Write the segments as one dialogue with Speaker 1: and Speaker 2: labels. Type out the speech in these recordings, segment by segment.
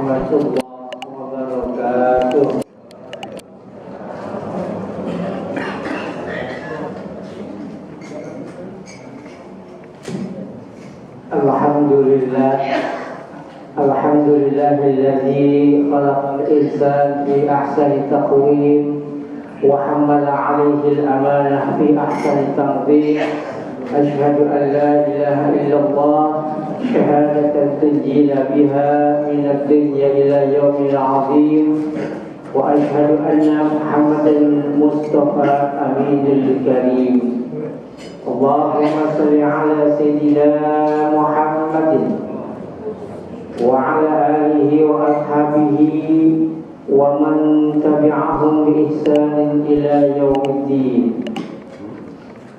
Speaker 1: warahmatullahi wabarakatuh. Alhamdulillah, alhamdulillahilladzi khalaqal insana fi ahsani taqwim wa hammala 'alaihi al-amanah fi ahsani taqdim. Asyhadu an la ilaha illallah syahadatan tunjina biha min ad-dunya ila yaumil 'azim. Wa asyhadu anna Muhammadan mustafa aminul karim. Allahumma salli ala sayyidina Muhammadin wa ala alihi wa ashabihi wa man tabi'ahum bi ihsanin ila yaumiddin.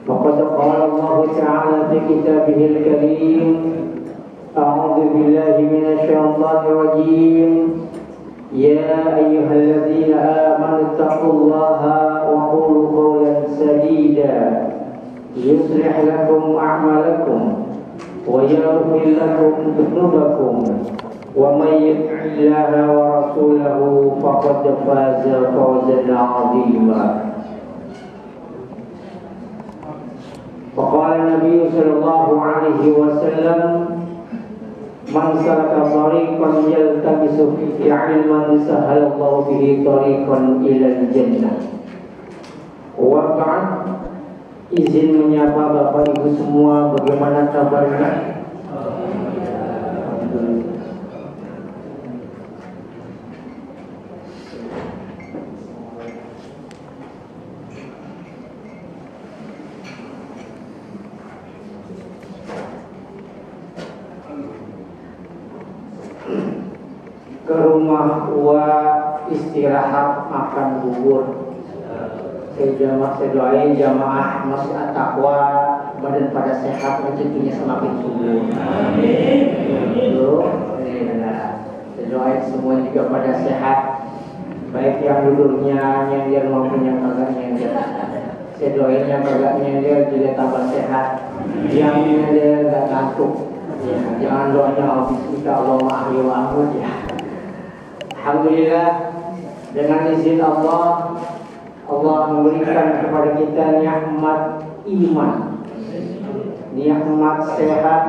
Speaker 1: Faqad qala Allah ta'ala fi kitabihil karim, a'udzu billahi minasy syaithanir rajim. Ya ayyuhalladzina amanu taqullaha wa qulu qawlan sadida yuslih lakum a'malakum wa yaghfir lakum dhunubakum wa may yuti'illaha wa rasulahu faqad faza fawzan 'azima. Faqala Nabi sallallahu alaihi wasallam, man salaka tariqan yaltamisu fihi 'ilman sahalallahu bihi tariqan ilal jannah. Wa ba'd. Izin menyapa Bapak Ibu semua, bagaimana kabarnya? Ke rumah Wa istirahat makan bubur. Saya doain jamaah masjid At-Taqwa badan pada sehat, rezekinya semakin subur. Amin. Saya doain semua juga pada sehat, baik yang duduknya nyender maupun yang kagak nyender. Saya doain yang kagak nyender juga tambah sehat, yang nyender gak ngantuk. Ya, jangan doanya habis kita Allahumma ahli wa amut ya. Alhamdulillah, dengan izin Allah memberikan kepada kita nikmat iman, nikmat sehat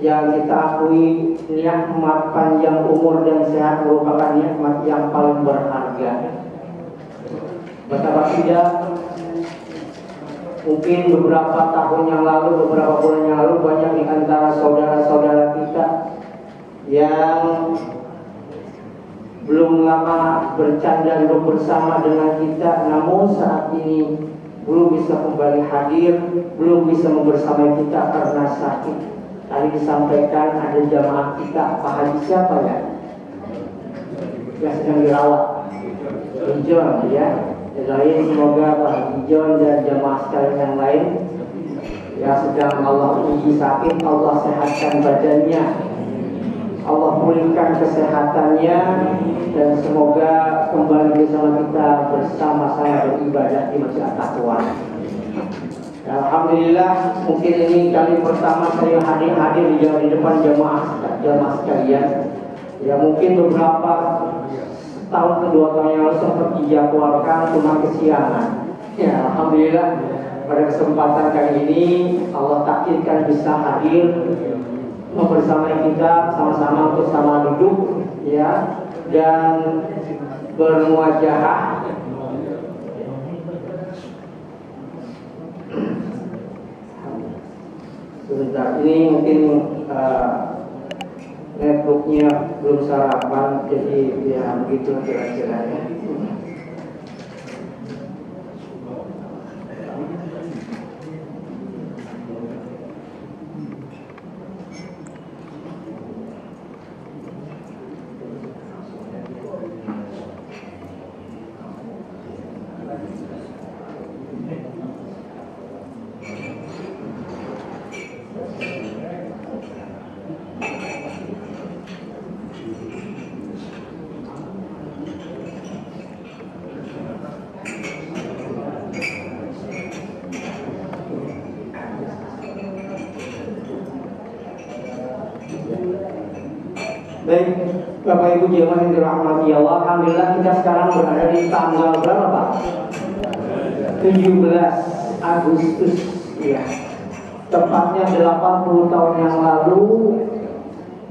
Speaker 1: yang kita akui, nikmat panjang umur dan sehat merupakan nikmat yang paling berharga. Betapa tidak, mungkin beberapa tahun yang lalu, beberapa bulan yang lalu, banyak di antara saudara-saudara kita yang belum lama bercanda duduk bersama dengan kita, namun saat ini belum bisa kembali hadir, belum bisa membersamai kita karena sakit. Tadi disampaikan ada jamaah kita, Pak Haji siapa ya? Yang sedang dirawat, John ya. Doain semoga Pak Haji John dan jamaah sekalian yang lain yang sedang Allah uji sakit, Allah sehatkan badannya, Allah pulihkan kesehatannya, dan semoga kembali bersama kita bersama-sama beribadah di Masjid At-Taqwa. Alhamdulillah, mungkin ini kali pertama saya hadir di depan jamaah sekalian. Ya mungkin beberapa tahun kedua tahun yang lalu sempat dijadwalkan cuma kesiangan. Ya Alhamdulillah, pada kesempatan kali ini Allah takdirkan bisa hadir membersamai kita sama-sama untuk sama duduk ya, dan bermuajahah. Sebentar, ini mungkin netbooknya belum sarapan, jadi ya begitu kira-kira ya. Baik, Bapak Ibu jemaah yang dirahmati Allah, alhamdulillah kita sekarang berada di tanggal berapa Pak? 17 Agustus ya. Tepatnya 80 tahun yang lalu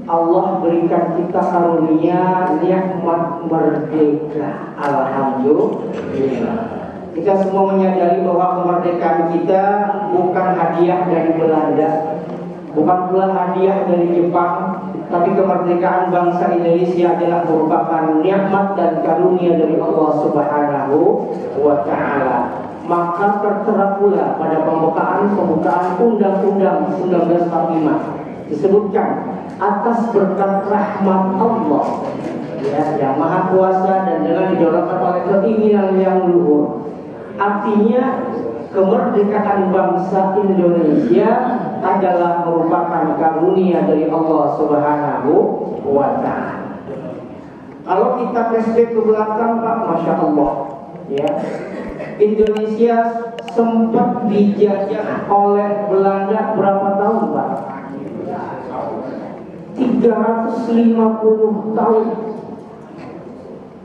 Speaker 1: Allah berikan kita karunia nikmat merdeka. Alhamdulillah. Kita semua menyadari bahwa kemerdekaan kita bukan hadiah dari Belanda, bukan pula hadiah dari Jepang, tapi kemerdekaan bangsa Indonesia adalah merupakan nikmat dan karunia dari Allah Subhanahu wa Ta'ala. Maka tertera pula pada pembukaan Undang-Undang 1945 disebutkan atas berkat rahmat Allah ya, yang Maha Kuasa dan dengan didorongkan oleh keinginan yang luhur. Artinya kemerdekaan bangsa Indonesia adalah merupakan karunia dari Allah Subhanahu wa Ta'ala. Kalau kita flashback ke belakang Pak, Masya Allah ya, Indonesia sempat dijajah oleh Belanda berapa tahun Pak? 350 tahun.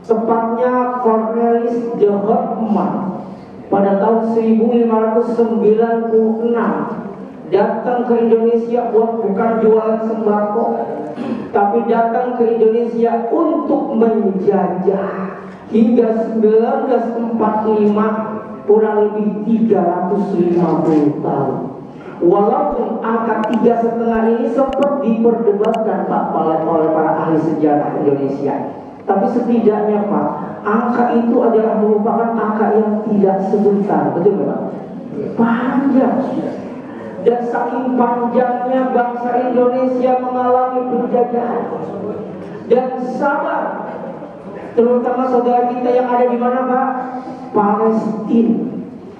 Speaker 1: Tepatnya Cornelis de Houtman pada tahun 1596 datang ke Indonesia bukan jualan sembako, tapi datang ke Indonesia untuk menjajah. Hingga 1945 kurang lebih 350 tahun. Walaupun angka 3,5 ini sempat diperdebatkan Pak oleh para ahli sejarah Indonesia, tapi setidaknya Pak, angka itu adalah merupakan angka yang tidak sebentar, betul nggak Pak? Panjang. Dan saking panjangnya bangsa Indonesia mengalami penjajahan dan sabar, terutama saudara kita yang ada di mana Pak? Palestina,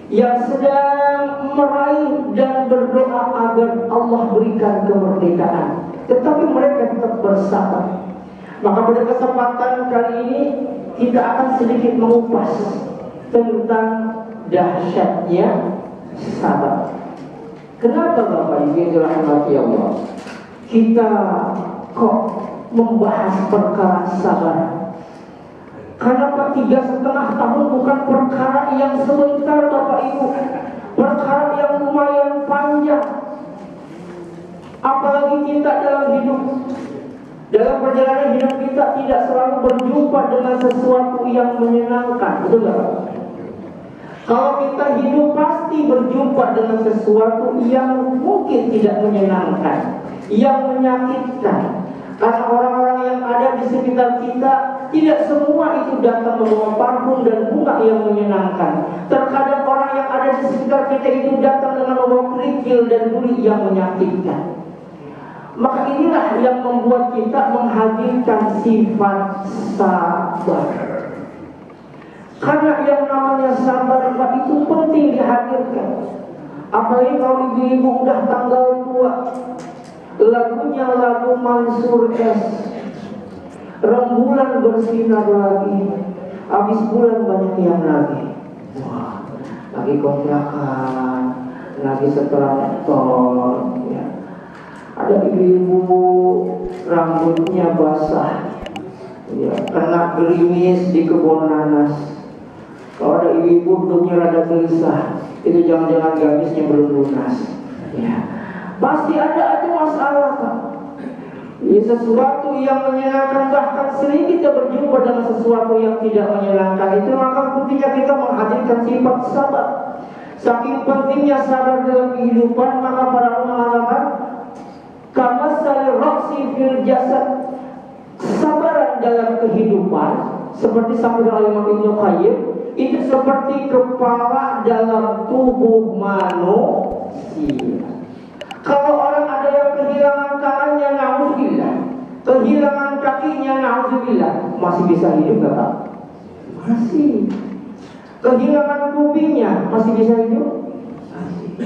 Speaker 1: yang sedang meraih dan berdoa agar Allah berikan kemerdekaan, tetapi mereka tetap bersabar. Maka pada kesempatan kali ini kita akan sedikit mengupas tentang dahsyatnya sabar. Kenapa Bapak Ibu yang dirahmati Allah, kita kok membahas perkara sabar? Karena Pak, 3,5 tahun bukan perkara yang sebentar Bapak Ibu, perkara yang lumayan panjang. Apalagi kita dalam hidup, dalam perjalanan hidup kita tidak selalu berjumpa dengan sesuatu yang menyenangkan, betul nggak? Kalau kita hidup pasti berjumpa dengan sesuatu yang mungkin tidak menyenangkan, yang menyakitkan. Karena orang-orang yang ada di sekitar kita tidak semua itu datang membawa parfum dan bunga yang menyenangkan. Terkadang orang yang ada di sekitar kita itu datang dengan membawa kerikil dan duri yang menyakitkan. Maka inilah yang membuat kita menghadirkan sifat sabar. Karena yang namanya sabar itu penting dihadirkan. Apalagi kalau ibu-ibu udah tanggal tua, lagunya lagu Mansur S. Rembulan bersinar lagi, habis bulan banyak yang lagi. Wah, lagi kontrakan, lagi setelah tol ya. Ada ibu-ibu rambutnya basah ya, kena gerimis di kebun nanas. Kalau ada ibu-ibu duduknya rada gelisah, itu jangan-jangan gamisnya belum lunas ya. Pasti ada aja masalah Pak ya, sesuatu yang menyenangkan, bahkan sering kita berjumpa dengan sesuatu yang tidak menyenangkan. Itu maka pentingnya kita menghadirkan sifat sabar. Saking pentingnya sabar dalam kehidupan, maka para ulama mengatakan kamasali roksi fil jasad, sabaran dalam kehidupan seperti sabda Imam Ibnu Qayyim, itu seperti kepala dalam tubuh manusia. Kalau orang ada yang kehilangan tangannya, na'udzubillah, kehilangan kakinya, na'udzubillah, masih bisa hidup gak Pak? Masih. Kehilangan kupingnya, masih bisa hidup? Masih.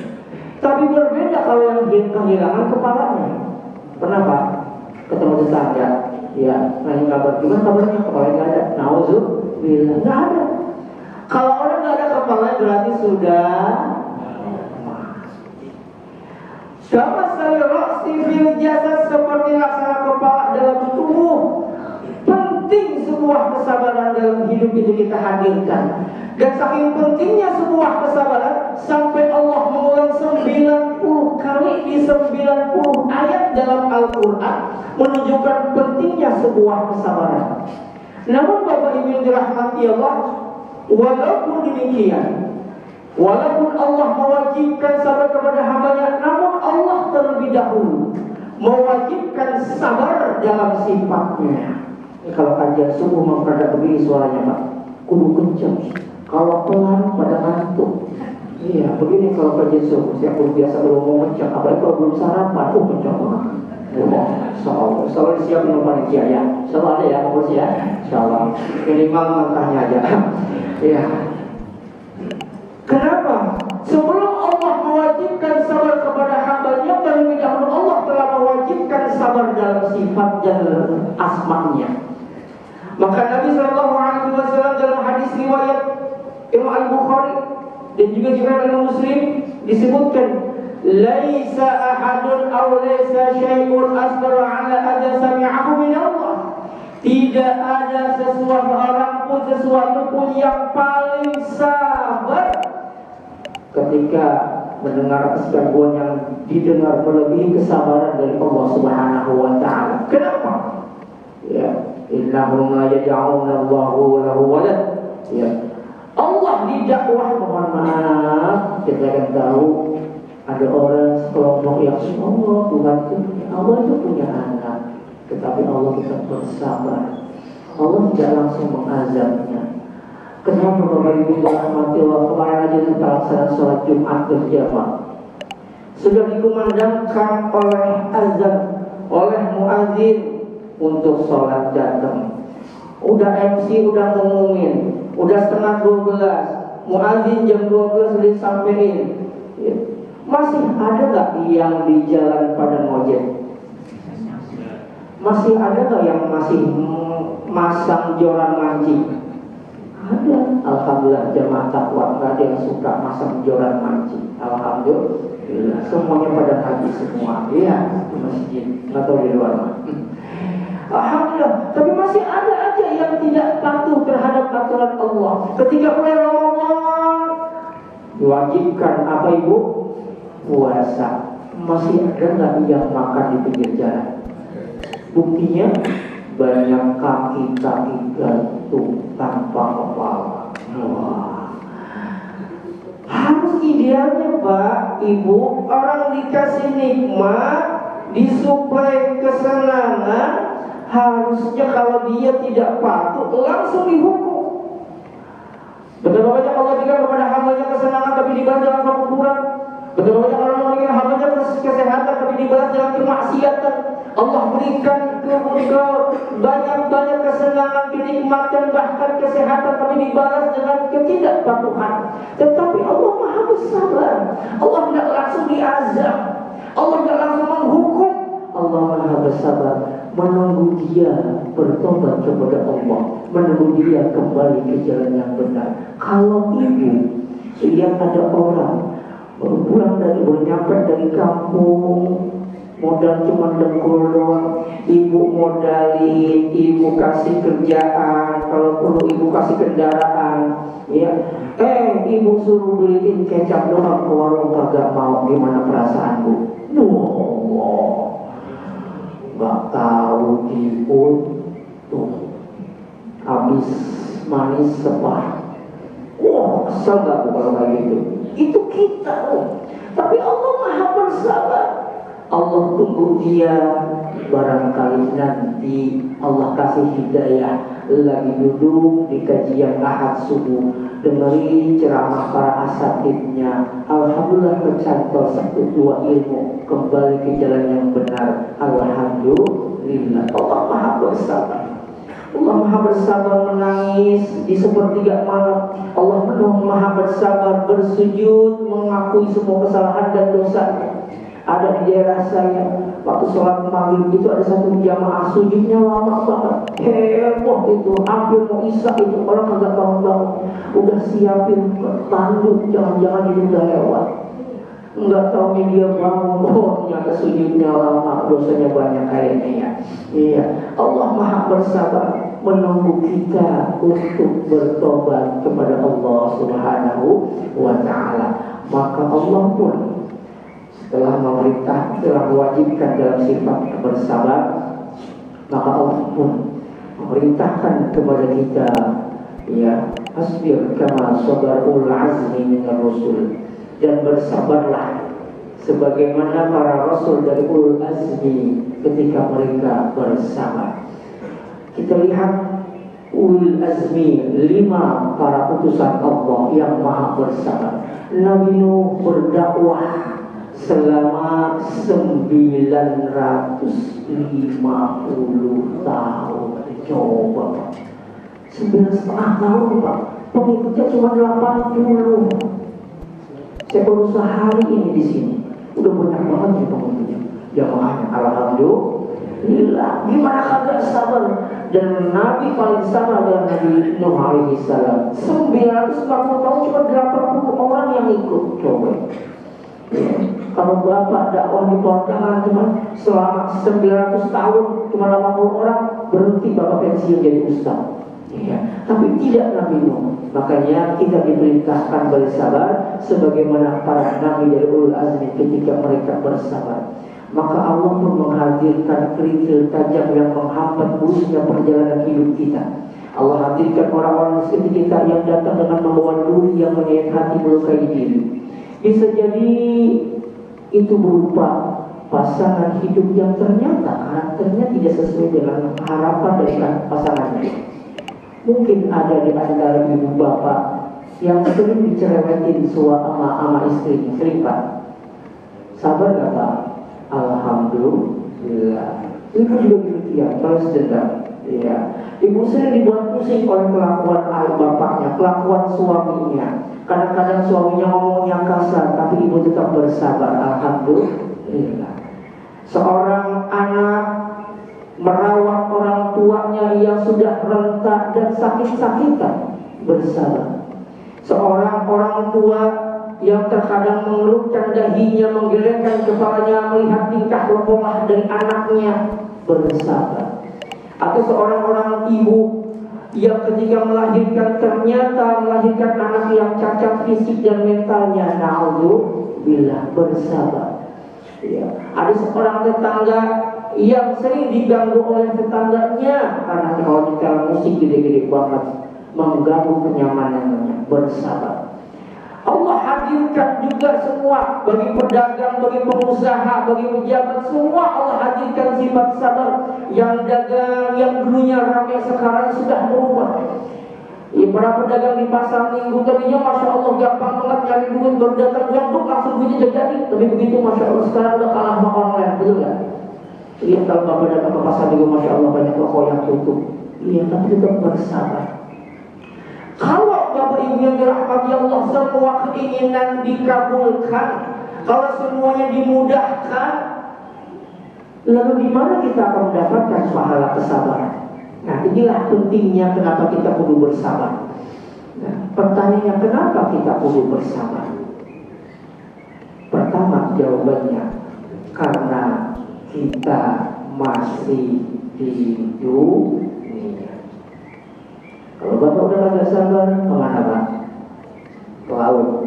Speaker 1: Tapi berbeda kalau yang kehilangan kepalanya. Pernah Pak ketemu tetangga ya, nanya kabar, gimana kabarnya? Kepalanya gak ada. Na'udzubillah, gak ada. Kalau orang gak ada kepalanya berarti sudah sama sekali roksi fil jasad, seperti laksana kepala dalam tubuh. sebuah kesabaran dalam hidup itu kita hadirkan. Dan saking pentingnya sebuah kesabaran sampai Allah mengulang 90 kali di 90 ayat dalam Al-Quran menunjukkan pentingnya sebuah kesabaran. Namun Bapak Ibu yang dirahmati Allah, walaupun demikian, walaupun Allah mewajibkan sabar kepada hambanya, namun Allah terlebih dahulu mewajibkan sabar dalam sifatnya. Kalau kajian subuh memperada begini suaranya Pak, kudu kencang. Kalau pelan pada ngantuk. Iya, begini kalau kajian subuh, saya pun biasa ngomong kencang, apalagi kalau belum sarapan, kencang banget. Selalu siap minum panitia ya, selalu ada ya Pak ya, insyaallah. Minimal langkahnya aja. Iya. Kenapa? Sebelum Allah mewajibkan sabar kepada hambanya, terlebih dahulu Allah telah mewajibkan sabar dalam sifat dan asma'nya. Maka Nabi SAW dalam hadis riwayat Imam Al-Bukhari dan juga Imam Muslim disebutkan, laisa ahadun aw laisa syai'un asbaru ala adza sami'ahu min Allah. Tidak ada sesuatu pun yang paling sabar ketika mendengar gangguan yang didengar melebihi kesabaran dari Allah Subhanahu wa taala. Kenapa? Ya, innahum la yaj'aluna Allahu lahu walad. Ya. Allah didakwah, mohon maaf, kita akan tahu ada orang sekelompok yang Allah itu punya anak, tetapi Allah tetap bersabar. Allah tidak langsung mengazabnya. Kenapa Bapak Ibu dirahmati Allah? Kemarin aja kita laksanakan sholat Jumat berjamaah, sudah dikumandangkan oleh azan, oleh muadzin untuk sholat datang. Udah MC udah ngumumin, udah setengah 12, muadzin jam 12 sudah disampaikan. Ya. Masih ada nggak yang di jalan pada ngojek? Masih ada nggak yang masih masang joran mancing? Ada. Alhamdulillah jamaah takwa, nggak ada yang suka masang joran mancing. Alhamdulillah semuanya pada haji semua. Iya, di masjid atau di luar. Alhamdulillah. Tapi masih ada aja yang tidak patuh terhadap aturan Allah. Ketika mulai Ramadan diwajibkan apa Ibu? Puasa. Masih ada nggak yang makan di pinggir jalan? Buktinya banyak kaki-kaki gantung tanpa kepala. Wah. Harus idealnya Pak, Ibu, orang dikasih nikmat, disuplai kesenangan, harusnya kalau dia tidak patuh langsung dihukum. Betapa banyak Allah berikan kepada hambanya kesenangan tapi dibalas dengan kekufuran. Betapa banyak orang memberikan hambanya kesehatan tapi dibalas dengan kemaksiatan. Allah berikan banyak kesenangan, kenikmatan, bahkan kesehatan tapi dibalas dengan ketidakpatuhan. Tetapi Allah Maha bersabar. Allah tidak langsung diazab, Allah tidak langsung menghukum. Allah Maha bersabar, menunggu dia bertobat kepada Allah, menunggu dia kembali ke jalan yang benar. Kalau Ibu lihat ada orang baru pulang baru nyampe dari kampung, modal cuma dengkul doang, Ibu modalin, Ibu kasih kerjaan, kalau perlu Ibu kasih kendaraan, ya. Ibu suruh beliin kecap doang ke warung kagak mau, gimana perasaan Bu? Gak tahu Ibu tuh habis manis sepah. Wah, kesel gak Bu kalau kayak gitu? Itu kita tapi Allah Maha bersabar. Allah tunggu dia, barangkali nanti Allah kasih hidayah, lagi duduk di kajian Ahad subuh, dengerin ceramah para asatidnya, alhamdulillah kecantol 1-2 ilmu, kembali ke jalan yang benar. Alhamdulillah, Allah Maha bersabar. Allah Maha bersabar menangis di sepertiga malam. Allah Maha bersabar bersujud mengakui semua kesalahan dan dosanya. Ada di daerah saya, waktu sholat maghrib itu ada satu jamaah sujudnya lama banget, heboh itu, hampir mau isya itu, orang agak bangun-bangun, udah siapin tanduk, jangan-jangan ini udah lewat, nggak tahu dia bangun, ternyata sujudnya lama, dosanya banyak kayaknya ya. Iya, Allah Maha bersabar. menunggu kita untuk bertobat kepada Allah Subhanahu wa Ta'ala. Maka Allah pun setelah memerintah, telah mewajibkan dalam sifat bersabar, maka Allah pun memerintahkan kepada kita, ya, asbir kama sabarul azmi minar rusul, dan bersabarlah sebagaimana para rasul dari ulul azmi ketika mereka bersabar. Kita lihat ulul azmi, 5 para utusan Allah yang maha bersabar. Nabi Nuh berdakwah selama 950 tahun. Coba Pak, 9,5 tahun Pak, pengikutnya cuma 80. Saya baru sehari ini di sini, udah banyak banget nih pengikutnya. Jamaahnya alhamdulillah. Gimana kagak sabar? Dan Nabi paling sabar adalah Nabi Nuh alaihi salam. 940 tahun cuma 80 orang yang ikut. Coba. Ya. Kalau Bapak dakwah di Pontianak cuma selama 900 tahun cuma 80 orang, berhenti Bapak pensiun jadi ustaz. Ya. Tapi tidak Nabi Nuh. Makanya kita diperintahkan bersabar sebagaimana para nabi dari ulul azmi ketika mereka bersabar. Maka Allah pun menghadirkan kerikil tajam yang menghambat lurusnya perjalanan hidup kita. Allah hadirkan orang-orang seperti kita yang datang dengan membawa duri yang menyayat hati, melukai diri. Bisa jadi itu berupa pasangan hidup yang ternyata karakternya tidak sesuai dengan harapan dari pasangannya. Mungkin ada di antara ibu bapak yang sering dicerewetin sama istri, sering Pak. Sabar gak Pak? Alhamdulillah. Ibu juga demikian, balas dendam. Ya. Ibu sering dibuat pusing oleh kelakuan ayah bapaknya, kelakuan suaminya. Kadang-kadang suaminya ngomongnya kasar, tapi ibu tetap bersabar. Alhamdulillah. Seorang anak merawat orang tuanya yang sudah renta dan sakit-sakitan, bersabar. Seorang orang tua yang terkadang mengerutkan dahinya, menggelengkan kepalanya melihat tingkah lemah dari anaknya, bersabar. Atau seorang ibu yang ketika melahirkan ternyata melahirkan anak yang cacat fisik dan mentalnya, naudzubillah, bersabar. Ya. Ada seorang tetangga yang sering diganggu oleh tetangganya karena kalau nyetel musik gede-gede banget mengganggu kenyamanannya, bersabar. Allah hadirkan juga semua, bagi pedagang, bagi pengusaha, bagi pejabat, semua Allah hadirkan sifat sabar. Yang dagang, yang dulunya ramai sekarang sudah berubah. Ya, para pedagang di pasar minggu tadinya Masya Allah gampang banget nyari duit, baru datang jambuk langsung duitnya jadi. Tapi begitu Masya Allah sekarang udah kalah sama online, betul gak? Iya, kalau Bapak datang ke pasar minggu Masya Allah banyak toko yang tutup. Iya, tapi tetap bersabar. Kalau Bapak Ibu yang dirahmati Allah, semua keinginan dikabulkan, kalau semuanya dimudahkan, lalu di mana kita akan mendapatkan pahala kesabaran? Nah, inilah pentingnya kenapa kita perlu bersabar. Nah, pertanyaannya, kenapa kita perlu bersabar? Pertama jawabannya, karena kita masih di dunia. Kalau Bapak udah kagak sabar, kemana Pak? Ke laut.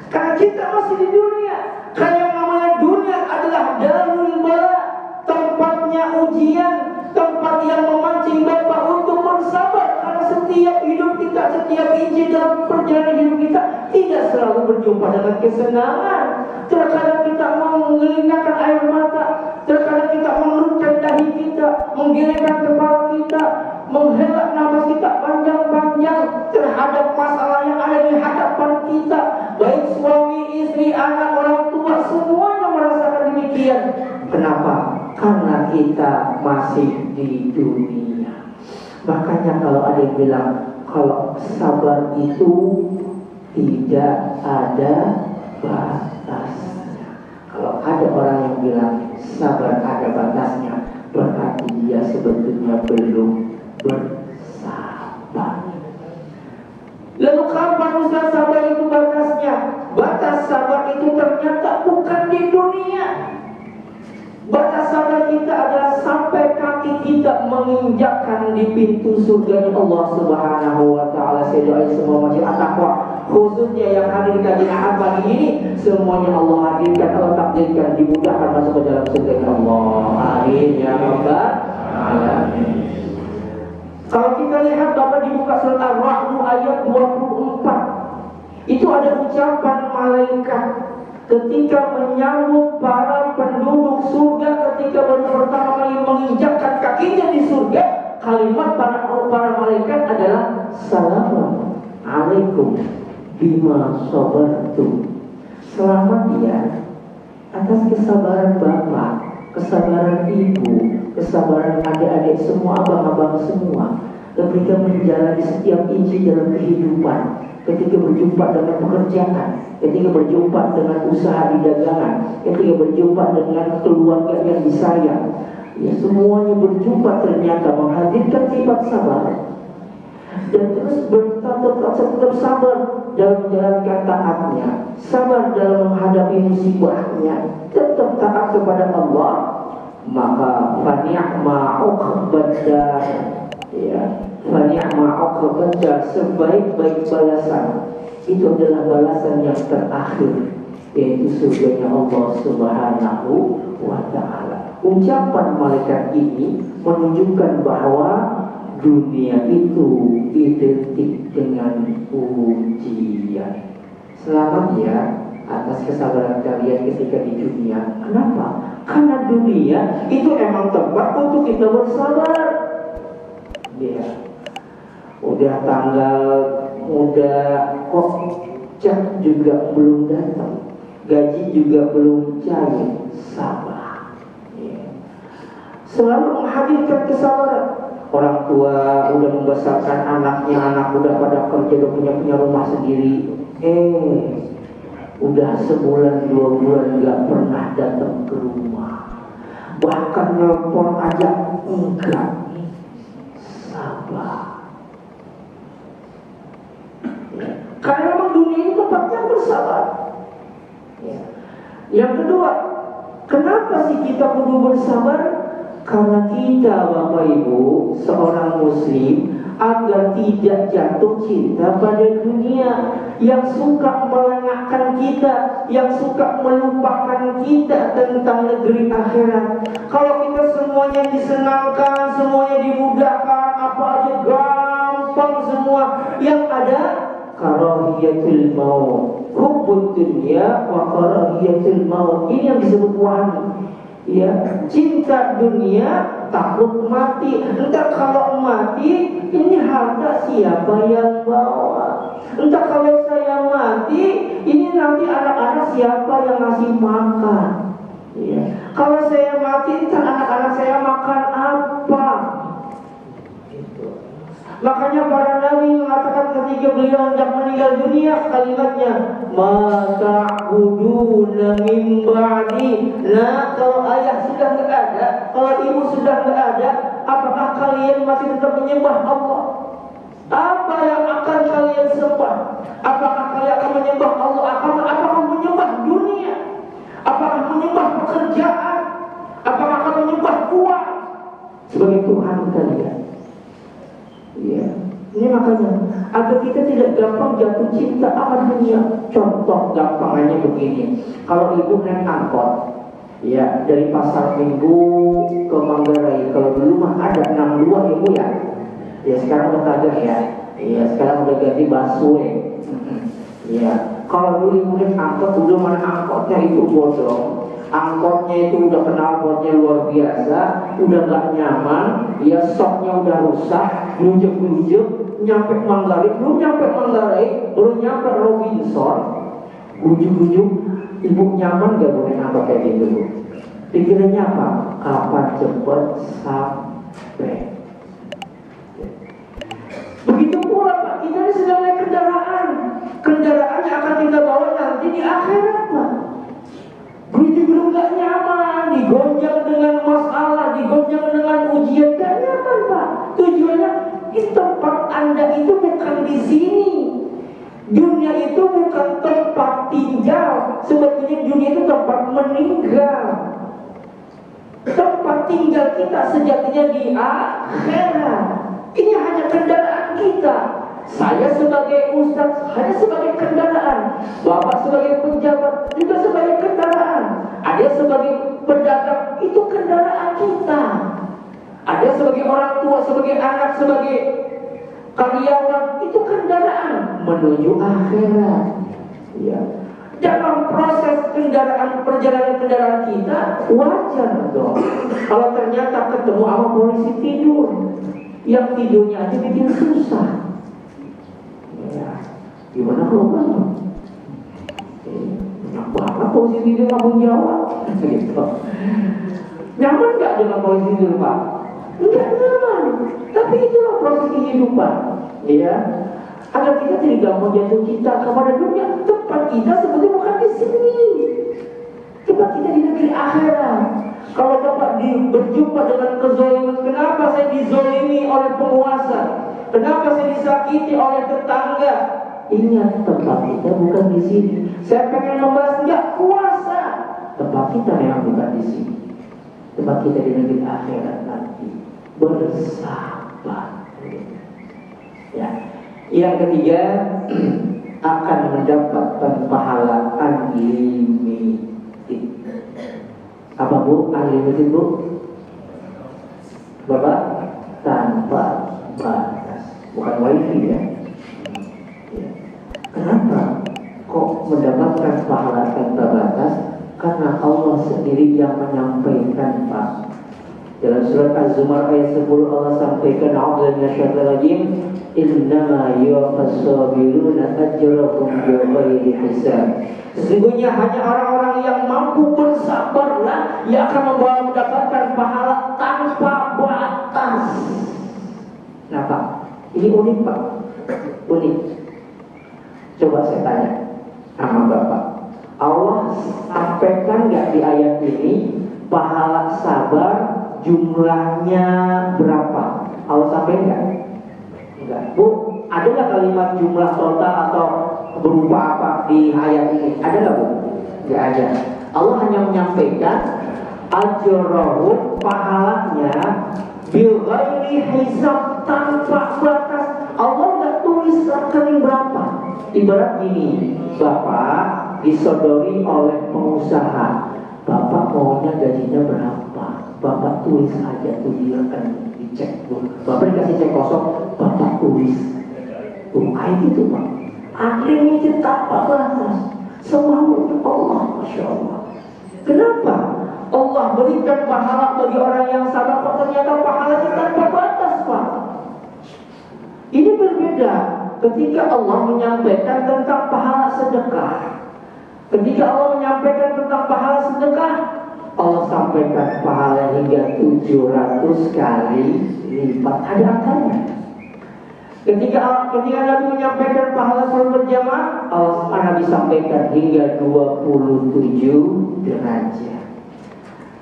Speaker 1: Karena kita masih di dunia. Karena yang namanya dunia adalah darul bala, tempatnya ujian, tempat yang memancing Bapak untuk bersabar. Karena setiap hidup kita, setiap inci dalam perjalanan hidup kita tidak selalu berjumpa dengan kesenangan. Terkadang kita mengelingkan air mata, terkadang kita mengerutkan dahi kita, menggelengkan kepala kita, menghela nafas kita panjang-panjang terhadap masalah yang ada di hadapan kita. Baik suami, istri, anak, orang tua, semuanya merasakan demikian. Kenapa? Karena kita masih di dunia. Makanya kalau ada yang bilang kalau sabar itu tidak ada batasnya. Kalau ada orang yang bilang sabar ada batasnya, berarti dia sebetulnya belum bersabar. Lalu kapan Ustaz sabar itu batasnya? Batas sabar itu ternyata bukan di dunia. Batas sabar kita adalah sampai kaki kita tidak menginjakkan di pintu surga Allah Subhanahu wa taala. Saya doain semua majelis at-taqwa, khususnya yang hadir kajian Ahad pagi ini, semuanya Allah hadirkan, Allah takdirkan dimudahkan masuk ke dalam surga Allah. Amin ya rabbal alamin. Kalau kita lihat Bapak dibuka surat Ar-Ra'd ayat 24, itu ada ucapan malaikat ketika menyambut para penduduk surga ketika baru pertama kali menginjakkan kakinya di surga. Kalimat para malaikat adalah Assalamu alaikum bima sabartum. Selamat ya atas kesabaran Bapak, kesabaran Ibu, kesabaran adik-adik semua, abang-abang semua, ketika menjalani setiap inci dalam kehidupan, ketika berjumpa dengan pekerjaan, ketika berjumpa dengan usaha di dagangan, ketika berjumpa dengan keluarga yang disayang, ya semuanya berjumpa ternyata menghadirkan sifat sabar. Dan terus tetap sabar dalam menjalankan taatnya, sabar dalam menghadapi musibahnya, tetap taat kepada Allah, maka fani'ma uqbadar, ya, fani'ma uqbadar, sebaik-baik balasan itu adalah balasan yang terakhir, yaitu surganya Allah Subhanahu wa ta'ala. Ucapan malaikat ini menunjukkan bahwa dunia itu identik dengan ujian. Selamat ya atas kesabaran kalian ketika di dunia. Kenapa? Karena dunia itu emang tempat untuk kita bersabar. Ya, udah tanggal muda kok cek juga belum datang, gaji juga belum cair, sabar. Ya. Selalu menghadirkan kesabaran. Orang tua udah membesarkan anaknya, anak udah pada kerja, udah punya rumah sendiri. Udah sebulan 2 bulan gak pernah datang ke rumah, bahkan nelpon aja enggak. Sabar. Ya. Karena memang dunia ini tempatnya bersabar. Ya. Yang kedua, kenapa sih kita kudu bersabar? Karena kita Bapak Ibu seorang muslim agar tidak jatuh cinta pada dunia yang suka melengahkan kita, yang suka melupakan kita tentang negeri akhirat. Kalau kita semuanya disenangkan, semuanya dimudahkan, apa aja gampang semua, yang ada karahiyatul maut, hubbud dunya wa karahiyatul maut. Ini yang disebut wahmi. Ya, cinta dunia, takut mati. Entah kalau mati, ini harta siapa yang bawa? Entah kalau saya mati, ini nanti anak-anak siapa yang ngasih makan? Ya. Kalau saya mati, entah anak-anak saya makan apa? Makanya para nabi mengatakan ketika beliau hendak meninggal dunia, kalimatnya ma ta'buduna min ba'di. Nah, kalau ayah sudah tidak ada, kalau ibu sudah tidak ada, apakah kalian masih tetap menyembah Allah? Apa yang akan kalian sembah? Apakah kalian akan menyembah Allah? Apakah menyembah dunia? Apakah menyembah pekerjaan? Apakah akan menyembah uang sebagai Tuhan kalian? Ya, ini makanya agar kita tidak gampang jatuh cinta sama dunia. Contoh gampangannya begini: kalau ibu naik angkot, ya dari Pasar Minggu ke Manggarai, kalau dulu mah ada 62 ibu ya. Ya sekarang udah kagak ya. Ya sekarang udah ganti busway. Ya, kalau dulu ibu naik angkot, udah mana angkotnya itu bodong. Angkotnya itu udah knalpotnya luar biasa, udah gak nyaman, ya soknya udah rusak, nunjuk-nunjuk, nyampe Manggarai, belum nyampe Manggarai, baru nyampe Robinson, ujuk-ujuk, ibu nyaman gak boleh angkot kayak gitu bu? Pikirannya apa? Kapan cepet sampai? Begitu pula Pak, kita sedang naik kendaraan, kendaraannya akan kita bawa nanti di akhirat Pak. Belum gak nyaman, digonjang dengan masalah, digonjang dengan ujian, gak nyaman Pak. Tujuannya di tempat Anda itu bukan di sini. Dunia itu bukan tempat tinggal. Sebetulnya dunia itu tempat meninggal. Tempat tinggal kita sejatinya di akhirat. Ini hanya kendaraan kita. Saya sebagai ustaz hanya sebagai kendaraan, bapak sebagai pejabat juga sebagai kendaraan, ada sebagai pedagang, itu kendaraan kita. Ada sebagai orang tua, sebagai anak, sebagai karyawan, itu kendaraan menuju akhirat. Ya. Dalam proses perjalanan kendaraan kita, wajar dong kalau ternyata ketemu sama polisi tidur, yang tidurnya aja bikin susah. Ya, gimana kalau bangun? Apa polisi tidur kamu jawab? Gitu. Nyaman nggak dengan polisi tidur, Pak? Enggak nyaman. Tapi itulah proses kehidupan. Ya, agar kita tidak gampang jatuh cinta kepada dunia. Tempat kita sebetulnya bukan di sini. Tempat kita di negeri akhirat. Kalau dapat berjumpa dengan kezaliman, kenapa saya dizalimi oleh penguasa? Kenapa saya disakiti oleh tetangga? Ingat, tempat kita bukan di sini. Saya pengen membahas enggak kuasa. Tempat kita memang bukan di sini. Tempat kita di negeri akhirat nanti. Bersabar. Ya. Yang ketiga, akan mendapatkan pahala unlimited. Apa Bu? Unlimited Bu? Bapak? Tanpa batas. Bukan wifi ya. Kenapa kok mendapatkan pahala tanpa batas? Karena Allah sendiri yang menyampaikan, Pak. Dalam surat Az-Zumar ayat 10 Allah sampaikan, "A'udzu minasyaitonir innama yuwaffas sabiruna ajrahum bighairi hisab." Sesungguhnya hanya orang-orang yang mampu bersabarlah yang akan mendapatkan pahala tanpa batas. Nah Pak, ini unik Pak, unik. Coba saya tanya sama Bapak, Allah sampaikan nggak di ayat ini pahala sabar jumlahnya berapa? Allah sampaikan nggak? Enggak. Bu, ada nggak kalimat jumlah total atau berupa apa di ayat ini? Ada nggak Bu? Nggak ada. Allah hanya menyampaikan ajrohum, pahalanya bighairi hisab, tanpa batas. Allah nggak tulis rekening berapa. Ibarat gini, Bapak disodori oleh pengusaha, Bapak maunya gajinya berapa? Bapak tulis aja tuh di rekening, dicek tuh. Bapak dikasih cek kosong, Bapak tulis. Kayak gitu Pak. Unlimited tanpa batas. Semaunya Allah, Masya Allah. Kenapa? Allah berikan pahala bagi orang yang sabar, kok ternyata pahalanya tanpa batas Pak. Ini berbeda ketika Allah menyampaikan tentang pahala sedekah. Ketika Allah menyampaikan tentang pahala sedekah, Allah sampaikan pahala hingga 700 kali lipat. Ada angkanya. Ketika Nabi menyampaikan pahala salat berjamaah, Nabi sampaikan hingga 27 derajat.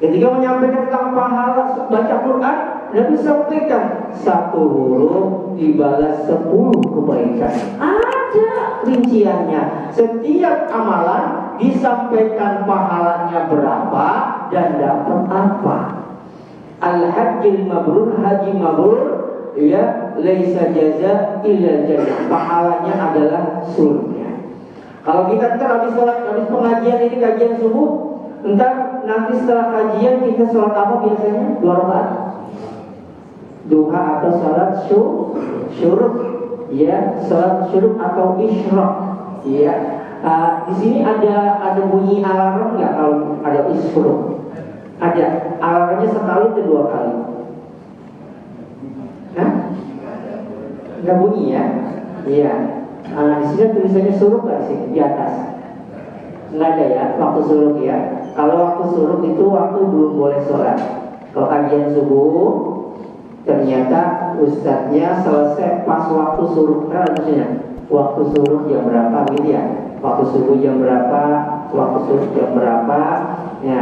Speaker 1: Ketika menyampaikan tentang pahala baca Quran, Nabi sampaikan satu huruf dibalas 10 kebaikan. Ada rinciannya. Setiap amalan disampaikan pahalanya berapa dan dapat apa. Al-hajjil mabrur, haji mabrur, ya, laisa jaza illa jannah. Pahalanya adalah surga. Kalau kita habis sholat, habis pengajian ini kajian subuh, nanti setelah kajian kita sholat apa biasanya? 2 rakaat. Duha atau sholat syuruk, ya, sholat syuruk atau isyraq, ya. Di sini ada bunyi alarm nggak kalau ada isyraq? Ada. Alarmnya sekali atau 2 kali? Hah? Nggak bunyi ya? Iya. Di sini tulisannya syuruk nggak sih di atas? Nggak ada ya, waktu syuruk ya. Kalau waktu syuruk itu waktu belum boleh sholat. Kalau kajian subuh, ternyata ustadznya selesai pas waktu syuruk. Waktu syuruk jam berapa gitu ya? Waktu subuh jam berapa? Waktu syuruk jam berapa? Ya,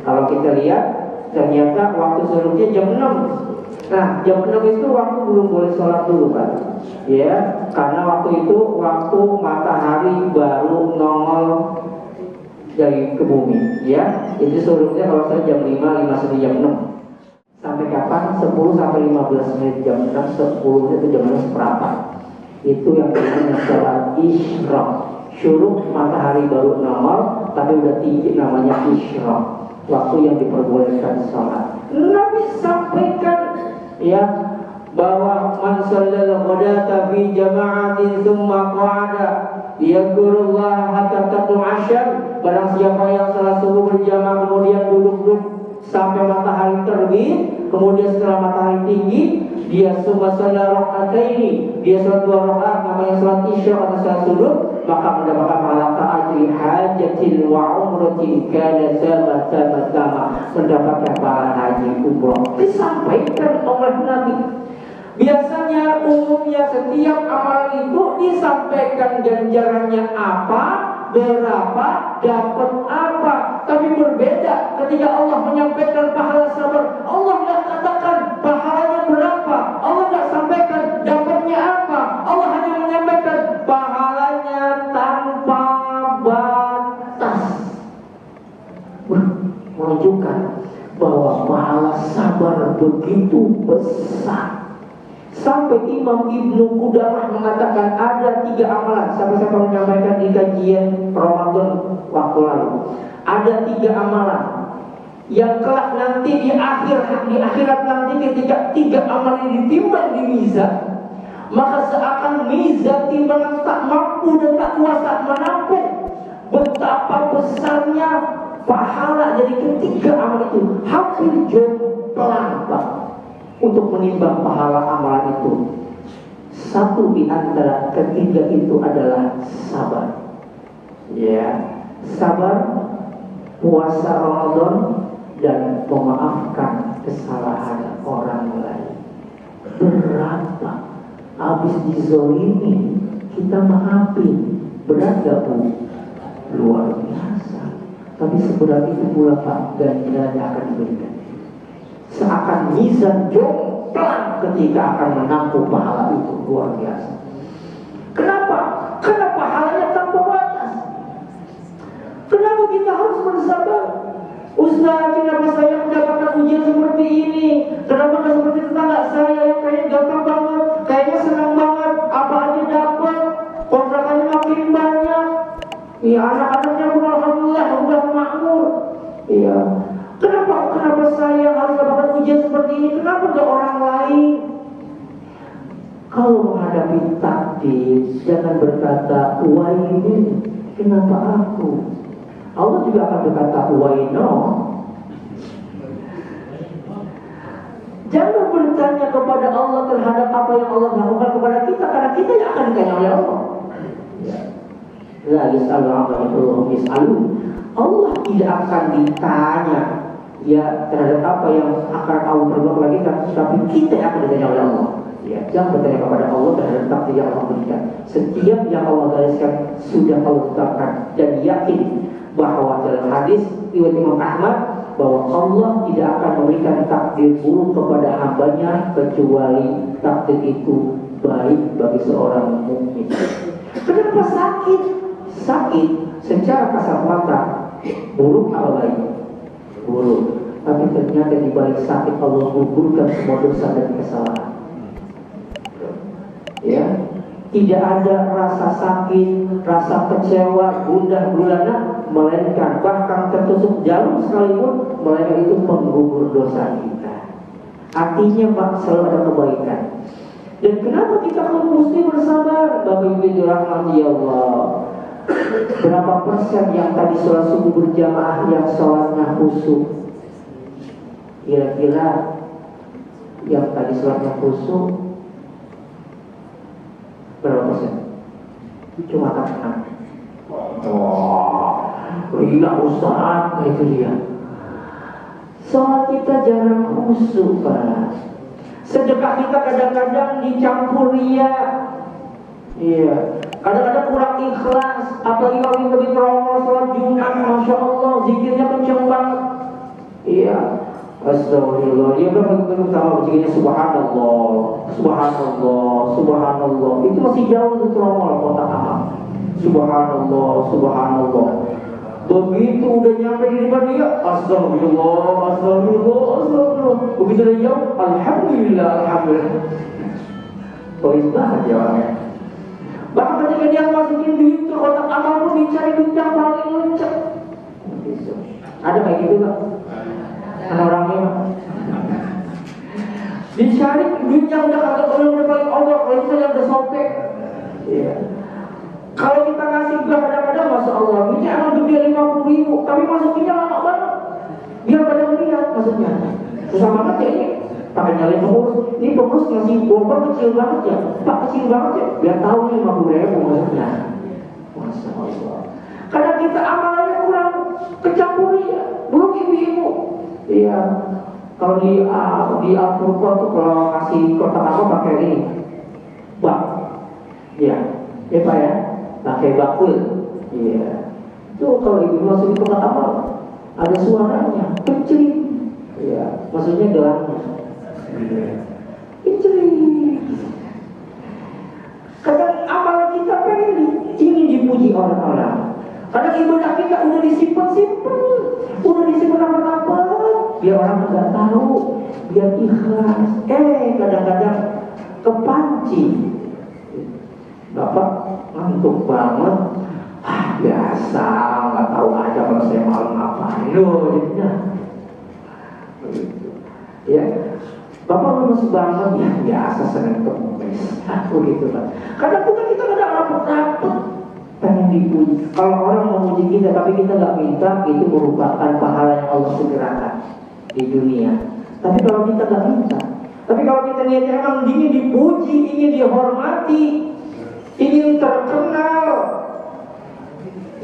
Speaker 1: kalau kita lihat ternyata waktu syuruknya jam 6. Nah, jam 6 itu waktu belum boleh sholat dulu Pak. Ya, karena waktu itu waktu matahari baru nongol dari ke bumi, ya. Itu syuruknya kalau saya jam 5 sampai jam 6. Sampai kapan? 10 sampai 15 menit, jam 10 itu jam 6 itu yang namanya sholat isyraq. Syuruk matahari baru nongol, tapi udah tinggi, namanya isyraq, waktu yang diperbolehkan sholat. Nabi sampaikan ya bahwa man shallal ghadata fi jama'atin tsumma qa'ada yadhkurullah hatta tatlu asyam. Barang siapa yang salat subuh berjamaah kemudian duduk sampai matahari terbit, kemudian setelah matahari tinggi dia summa shalla raka'ataini, dia salat 2 rakaat, namanya salat isya atau salat subuh, maka mendapatkan pahala ajri hajatin wa umratin kana sama, mendapatkan pahala haji umrah. Disampaikan oleh Nabi. Biasanya umumnya setiap amalan itu disampaikan ganjarannya apa, berapa, dapat apa. Tapi berbeda ketika Allah menyampaikan pahala sabar. Allah tidak katakan pahalanya berapa, Allah tidak sampaikan dapatnya apa. Allah hanya menyampaikan pahalanya tanpa batas, menunjukkan bahwa pahala sabar begitu besar. Sampai Imam Ibnu Qudamah mengatakan ada 3 amalan. Siapa-siapa menyampaikan di kajian Ramadan waktu lalu, ada 3 amalan yang kelak nanti di akhirat nanti ketika 3 amalan ditimbang di mizan, maka seakan mizan timbangan tak mampu dan tak kuasa menampung betapa besarnya pahala dari ketiga amalan itu. Hampir jomplang untuk menimbang pahala amalan itu. Satu di antara ketiga itu adalah sabar. Ya, sabar, puasa Ramadan, dan memaafkan kesalahan orang lain. Berapa habis dizolimi kita maafin, berat gak Bu? Luar biasa. Tapi seberat itu pula Pak ganjarannya akan diberikan. Seakan mizan jomplang ketika akan menampung pahala itu, luar biasa. Kenapa? Karena pahalanya tanpa batas. Kenapa kita harus bersabar? Ustaz, kenapa saya mendapatkan ujian seperti ini? Kenapa gak seperti tetangga saya yang kayaknya gampang banget, kayaknya senang banget, apa aja dapat, kontrakannya makin banyak, ya anak-anaknya pun alhamdulillah udah makmur. Iya. Kenapa saya harus mendapatkan ujian seperti ini? Kenapa gak orang lain? Kalau menghadapi takdir, jangan berkata why ini, kenapa aku? Allah juga akan berkata why no. Jangan bertanya kepada Allah terhadap apa yang Allah lakukan kepada kita, karena kita yang akan ditanya oleh Allah. La yus'alu amma yus'alu. Allah tidak akan ditanya ya terhadap apa yang akan Allah perbuat kepada kita, tapi kita yang akan ditanya oleh Allah. Ya, jangan bertanya kepada Allah terhadap takdir yang Allah berikan. Setiap yang Allah gariskan sudah Allah tetapkan, dan yakin bahwa dalam hadis riwayat Imam Ahmad bahwa Allah tidak akan memberikan takdir buruk kepada hambanya kecuali takdir itu baik bagi seorang mukmin. Kenapa sakit? Sakit secara kasat mata buruk apa baik? Buruk. Tapi ternyata di balik sakit Allah gugurkan semua dosa dan kesalahan. Ya, tidak ada rasa sakit, rasa kecewa, gundah gulana, melainkan bahkan tertusuk jarum sekalipun, melainkan itu menggugur dosa kita. Artinya Pak, selalu ada kebaikan. Dan kenapa kita mesti bersabar? Bapak Ibu dirahmati Allah. Berapa persen yang tadi sholat subuh berjamaah yang sholatnya khusyuk? Kira-kira yang tadi sholatnya khusyuk berapa persen? Cuma kata Ria Ustaz, itu dia. Sholat kita jarang khusyuk Pak. Sedekah kita kadang-kadang dicampur ria. Iya. Kadang-kadang kurang ikhlas. Apalagi kalau kita di Ramadan sholat Jumat, Masya Allah, zikirnya kenceng banget. Iya. Astagfirullah. Dia benar-benar sama zikirnya Subhanallah, Subhanallah, Subhanallah. Itu masih jauh dari Ramadan kota amal. Subhanallah, Subhanallah. Begitu udah nyampe di depan dia, astagfirullah, astagfirullah, astagfirullah. Begitu dia jawab, alhamdulillah, alhamdulillah. Polis banget ya orangnya. Bahkan ketika dia masukin duit ke kotak amal pun dicari duit yang paling lencek. Ada kayak gitu kan? Orangnya dicari duit yang udah kagak udah paling Allah, kalau itu yang udah sobek. Iya. Kalau kita ngasih kadang-kadang, masya Allah, duitnya emang gede 50.000, tapi masukinnya lama banget. Biar pada melihat maksudnya. Susah banget ya ini. Pakai nyalain pengurus. Ini pengurus ngasih bomba kecil banget ya. Pak kecil banget ya. Biar tahu nih 50.000 maksudnya. Masya Allah. Karena kita amalannya kurang kecampur ya. Belum ibu-ibu. Iya. Kalau di Al-Qur'an tuh kalau kasih kotak apa pakai ini. Bak. Iya. Ya Pak ya. Pakai bakul. Iya. Tuh kalau ibu masukin kotak amal ada suaranya kecil. Iya. Maksudnya gelapnya. Kecil. Kadang amalan kita pengen ingin dipuji orang-orang. Kadang ibadah kita udah disimpan-simpan, udah disimpan apa-apa, biar orang nggak tahu, biar ikhlas. Kadang-kadang kepancing. Bapak ngantuk banget, biasa, nggak tahu aja kalau saya malam ngapain loh, jadinya. Ya, Bapak lemes banget, ya biasa Senin Kemis, begitu kan. Kadang kita kadang rapet-rapet, pengen dipuji. Kalau orang memuji kita tapi kita nggak minta, itu merupakan pahala yang Allah segerakan di dunia. Tapi kalau kita nggak minta, tapi kalau kita niatnya emang ingin dipuji, ingin dihormati, ingin terkenal,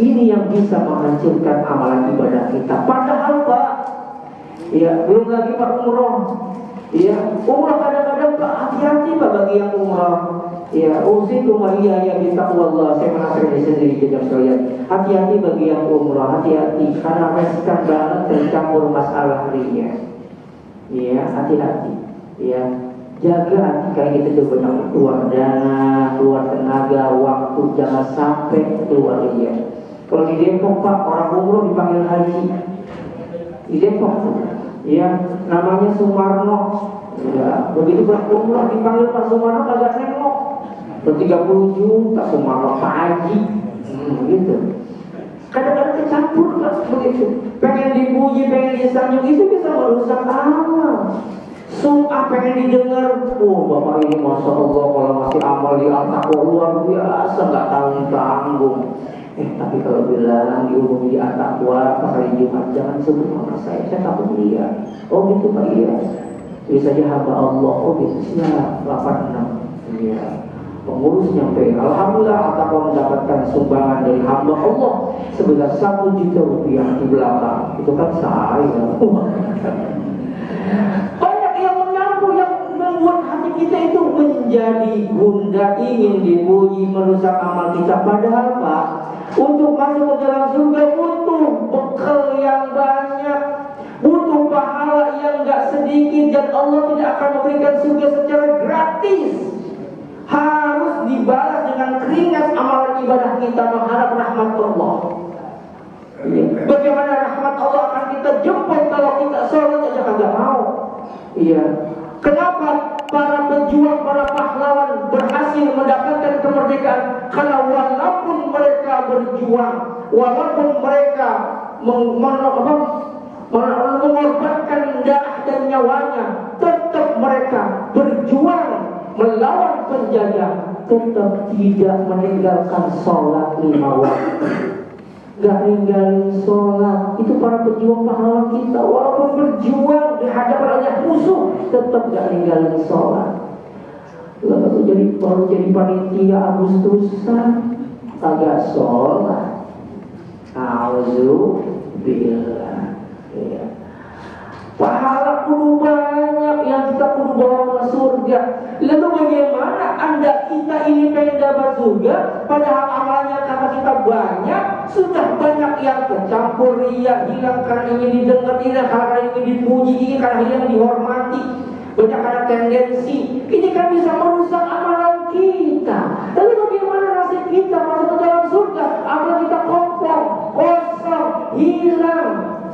Speaker 1: ini yang bisa menghancurkan amalan ibadah kita. Padahal Pak, ya belum lagi Pak umroh, ya umroh kadang-kadang Pak hati-hati Pak bagi yang umroh. Ya, usikum wa iyaya bitaqwallah. Saya menasihati sendiri jemaah sekalian. Hati-hati bagi yang umroh, hati-hati karena riskan banget tercampur masalah riya. Ya, hati-hati. Ya, jaga hati kayak kita coba keluar dana, keluar tenaga, waktu, jangan sampai keluar riya. Kalau di Depok Pak, orang umroh dipanggil haji. Di Depok, ya namanya Sumarno. Ya, begitu Pak umroh dipanggil Pak Sumarno kagak nengok. 30 juta Sumarno Pak Haji, gitu. Kadang-kadang kecampur kan begitu. Pengen dipuji, pengen disanjung, itu bisa merusak amal. Sum'ah pengen didengar, Bapak ini masya Allah kalau masih amal di Al-Taqwa luar biasa, nggak tanggung-tanggung. Tapi kalau bilang diumumi di Al-Taqwa pas hari Jumat, jangan sebut nama saya takut lihat. Oh gitu Pak, iya. Bisa saja hamba Allah, oh gitu, siap, 86. Iya. Pengurus nyampe, alhamdulillah Al-Taqwa mendapatkan sumbangan dari hamba Allah sebesar 1 juta rupiah di belakang. Itu kan saya. Banyak yang menyampur, yang membuat hati kita itu menjadi gundah, ingin dipuji, merusak amal kita. Padahal Pak, untuk masuk ke dalam surga butuh bekal yang banyak, butuh pahala yang gak sedikit, dan Allah tidak akan memberikan surga secara gratis. Harus dibalas dengan keringat amalan ibadah kita mengharap rahmat Allah. Bagaimana rahmat Allah akan kita jemput kalau kita sholat aja kagak mau? Iya. Kenapa para pejuang, para pahlawan berhasil mendapatkan kemerdekaan? Karena walaupun mereka berjuang, walaupun mereka mengorbankan darah dan nyawanya, tetap mereka berjuang melawan penjajah, tetap tidak meninggalkan sholat 5 waktu. Gak ninggalin sholat. Itu para pejuang pahlawan kita, walaupun berjuang di hadapan banyak musuh, tetap gak ninggalin sholat. Lalu baru jadi panitia Agustusan, agak sholat. Auzubillah. Ya. Pahala kudu banyak yang kita kudu bawa ke surga. Lalu bagaimana Anda kita ini pengen dapat surga, padahal amalnya karena kita banyak, sudah banyak yang tercampur riya, hilang karena ingin didengar, hilang karena ingin dipuji, ingin karena ingin dihormati, banyak karena tendensi. Ini kan bisa merusak amalan kita. Lalu bagaimana nasib kita masuk ke dalam surga? Amal kita kompor, kosong,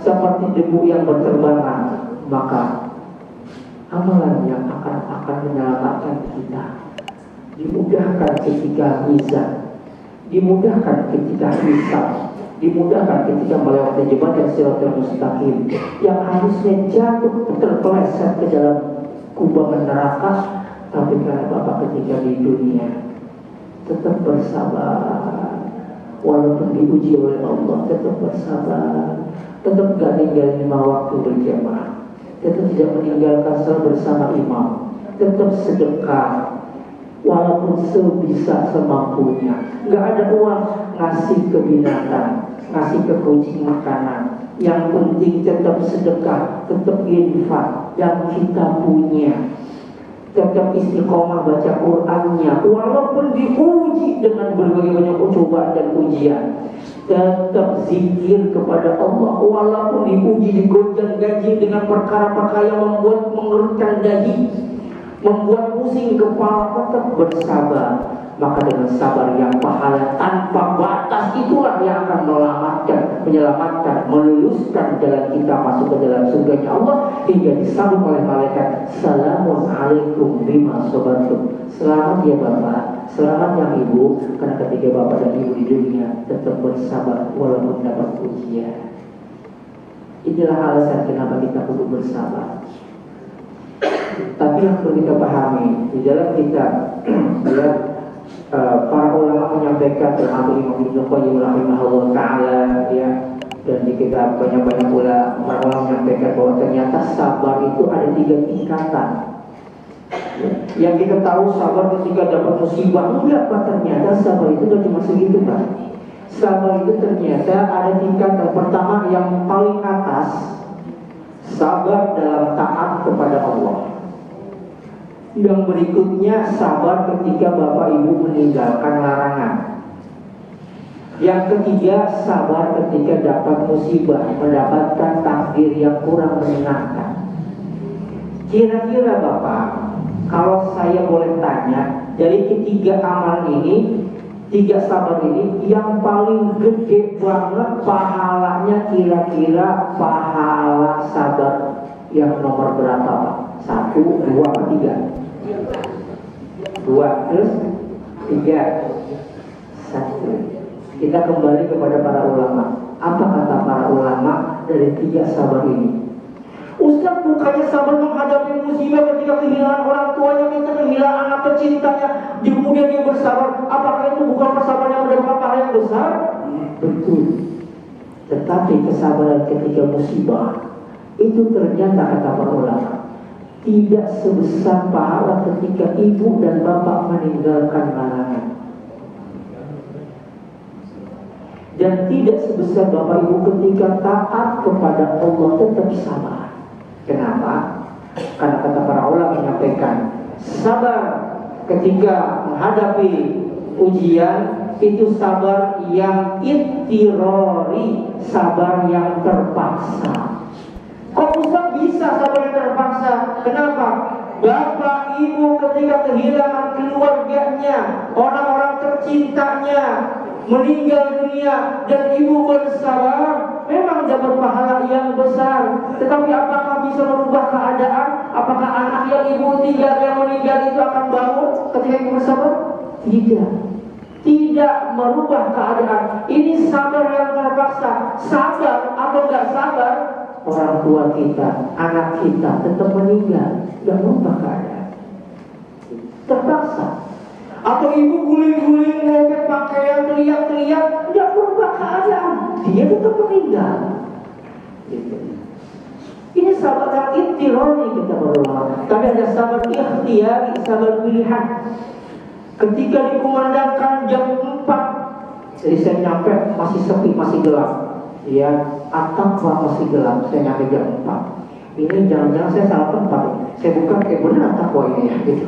Speaker 1: seperti debu yang berterbangan, maka amalan yang akan menyelamatkan kita dimudahkan ketika mizan, dimudahkan ketika hisab, dimudahkan ketika melewati jembatan Shiratal Mustaqim yang harusnya jatuh terpeleset ke dalam kubangan neraka, tapi karena Bapak ketika di dunia tetap bersabar, walaupun diuji oleh Allah, tetap bersabar, tetap gak ninggalin 5 waktu berjamaah, tetap tidak meninggalkan salat bersama imam, tetap sedekah walaupun sebisa semampunya. Gak ada uang ngasih ke binatang, ngasih ke kucing makanan. Yang penting tetap sedekah, tetap infak yang kita punya, tetap istiqomah baca Qur'annya walaupun diuji dengan berbagai macam cobaan dan ujian, tetap zikir kepada Allah walaupun diuji digonjang-ganjing dengan perkara-perkara yang membuat mengerutkan dahi, membuat pusing kepala, tetap bersabar. Maka dengan sabar yang pahala tanpa batas itulah yang akan menyelamatkan, meluluskan jalan kita masuk ke dalam surganya Allah, hingga disambut oleh malaikat, Assalamualaikum bima sabartum. Selamat ya Bapak, selamat ya Ibu, karena ketika Bapak dan Ibu di dunia tetap bersabar walaupun dapat ujian. Inilah alasan kenapa kita perlu bersabar. Tapi yang perlu kita pahami di dalam kitab ya, para ulama menyampaikan, termasuk Imam Ibnu Qayyim rahimahullah taala ya, dan di kitab banyak-banyak para ulama menyampaikan bahwa ternyata sabar itu ada 3 tingkatan. Yang kita tahu sabar ketika dapat musibah, enggak Pak, ternyata sabar itu gak cuma segitu Pak. Sabar itu ternyata ada tingkatan. Pertama yang paling atas, sabar dalam taat kepada Allah. Yang berikutnya sabar ketika Bapak Ibu meninggalkan larangan. Yang ketiga sabar ketika dapat musibah, mendapatkan takdir yang kurang menyenangkan. Kira-kira Bapak, kalau saya boleh tanya, dari ketiga amal ini, 3 sabar ini, yang paling gede banget pahalanya, kira-kira pahala sabar yang nomor berapa Pak? 1, 2, 3? 2 terus 3 1. Kita kembali kepada para ulama. Apa kata para ulama dari 3 sabar ini? Ustaz, bukannya sabar menghadapi musibah ketika kehilangan orang tuanya, kita kehilangan anak tercintanya, kemudian dia bersabar. Apakah itu bukan persabaran yang mendapat pahala yang besar? Betul. Tetapi kesabaran ketika musibah itu ternyata kata para ulama tidak sebesar pahala ketika ibu dan bapak meninggalkan larangan, dan tidak sebesar bapak ibu ketika taat kepada Allah tetap sabar. Kenapa? Karena kata para ulama menyampaikan, sabar ketika menghadapi ujian itu sabar yang ittirori, sabar yang terpaksa. Kok Ustaz bisa sabar yang terpaksa? Kenapa? Bapak ibu ketika kehilangan keluarganya, orang-orang tercintanya meninggal dunia, dan ibu bersabar, memang dapat pahala yang besar. Tetapi apakah bisa merubah keadaan? Apakah anak yang ibu tinggal, yang meninggal itu akan bangun ketika ibu bersabar? Tidak. Tidak merubah keadaan. Ini sabar yang terpaksa. Sabar atau enggak sabar, orang tua kita, anak kita tetap meninggal, gak merubah keadaan. Terpaksa. Atau ibu guling-guling ngobek pakaian, teriak-teriak, gak merubah keadaan, dia tetap meninggal. Gitu. Ini sabar yang ittirori kita berulama. Tapi ada sabar ikhtiyari, sabar pilihan. Ketika dikumandangkan jam 4, jadi saya nyampe masih sepi, masih gelap. Ya, atap masih gelap, saya nyampe jam 4. Ini jangan-jangan saya salah tempat. Saya buka, bener atap ini ya, gitu.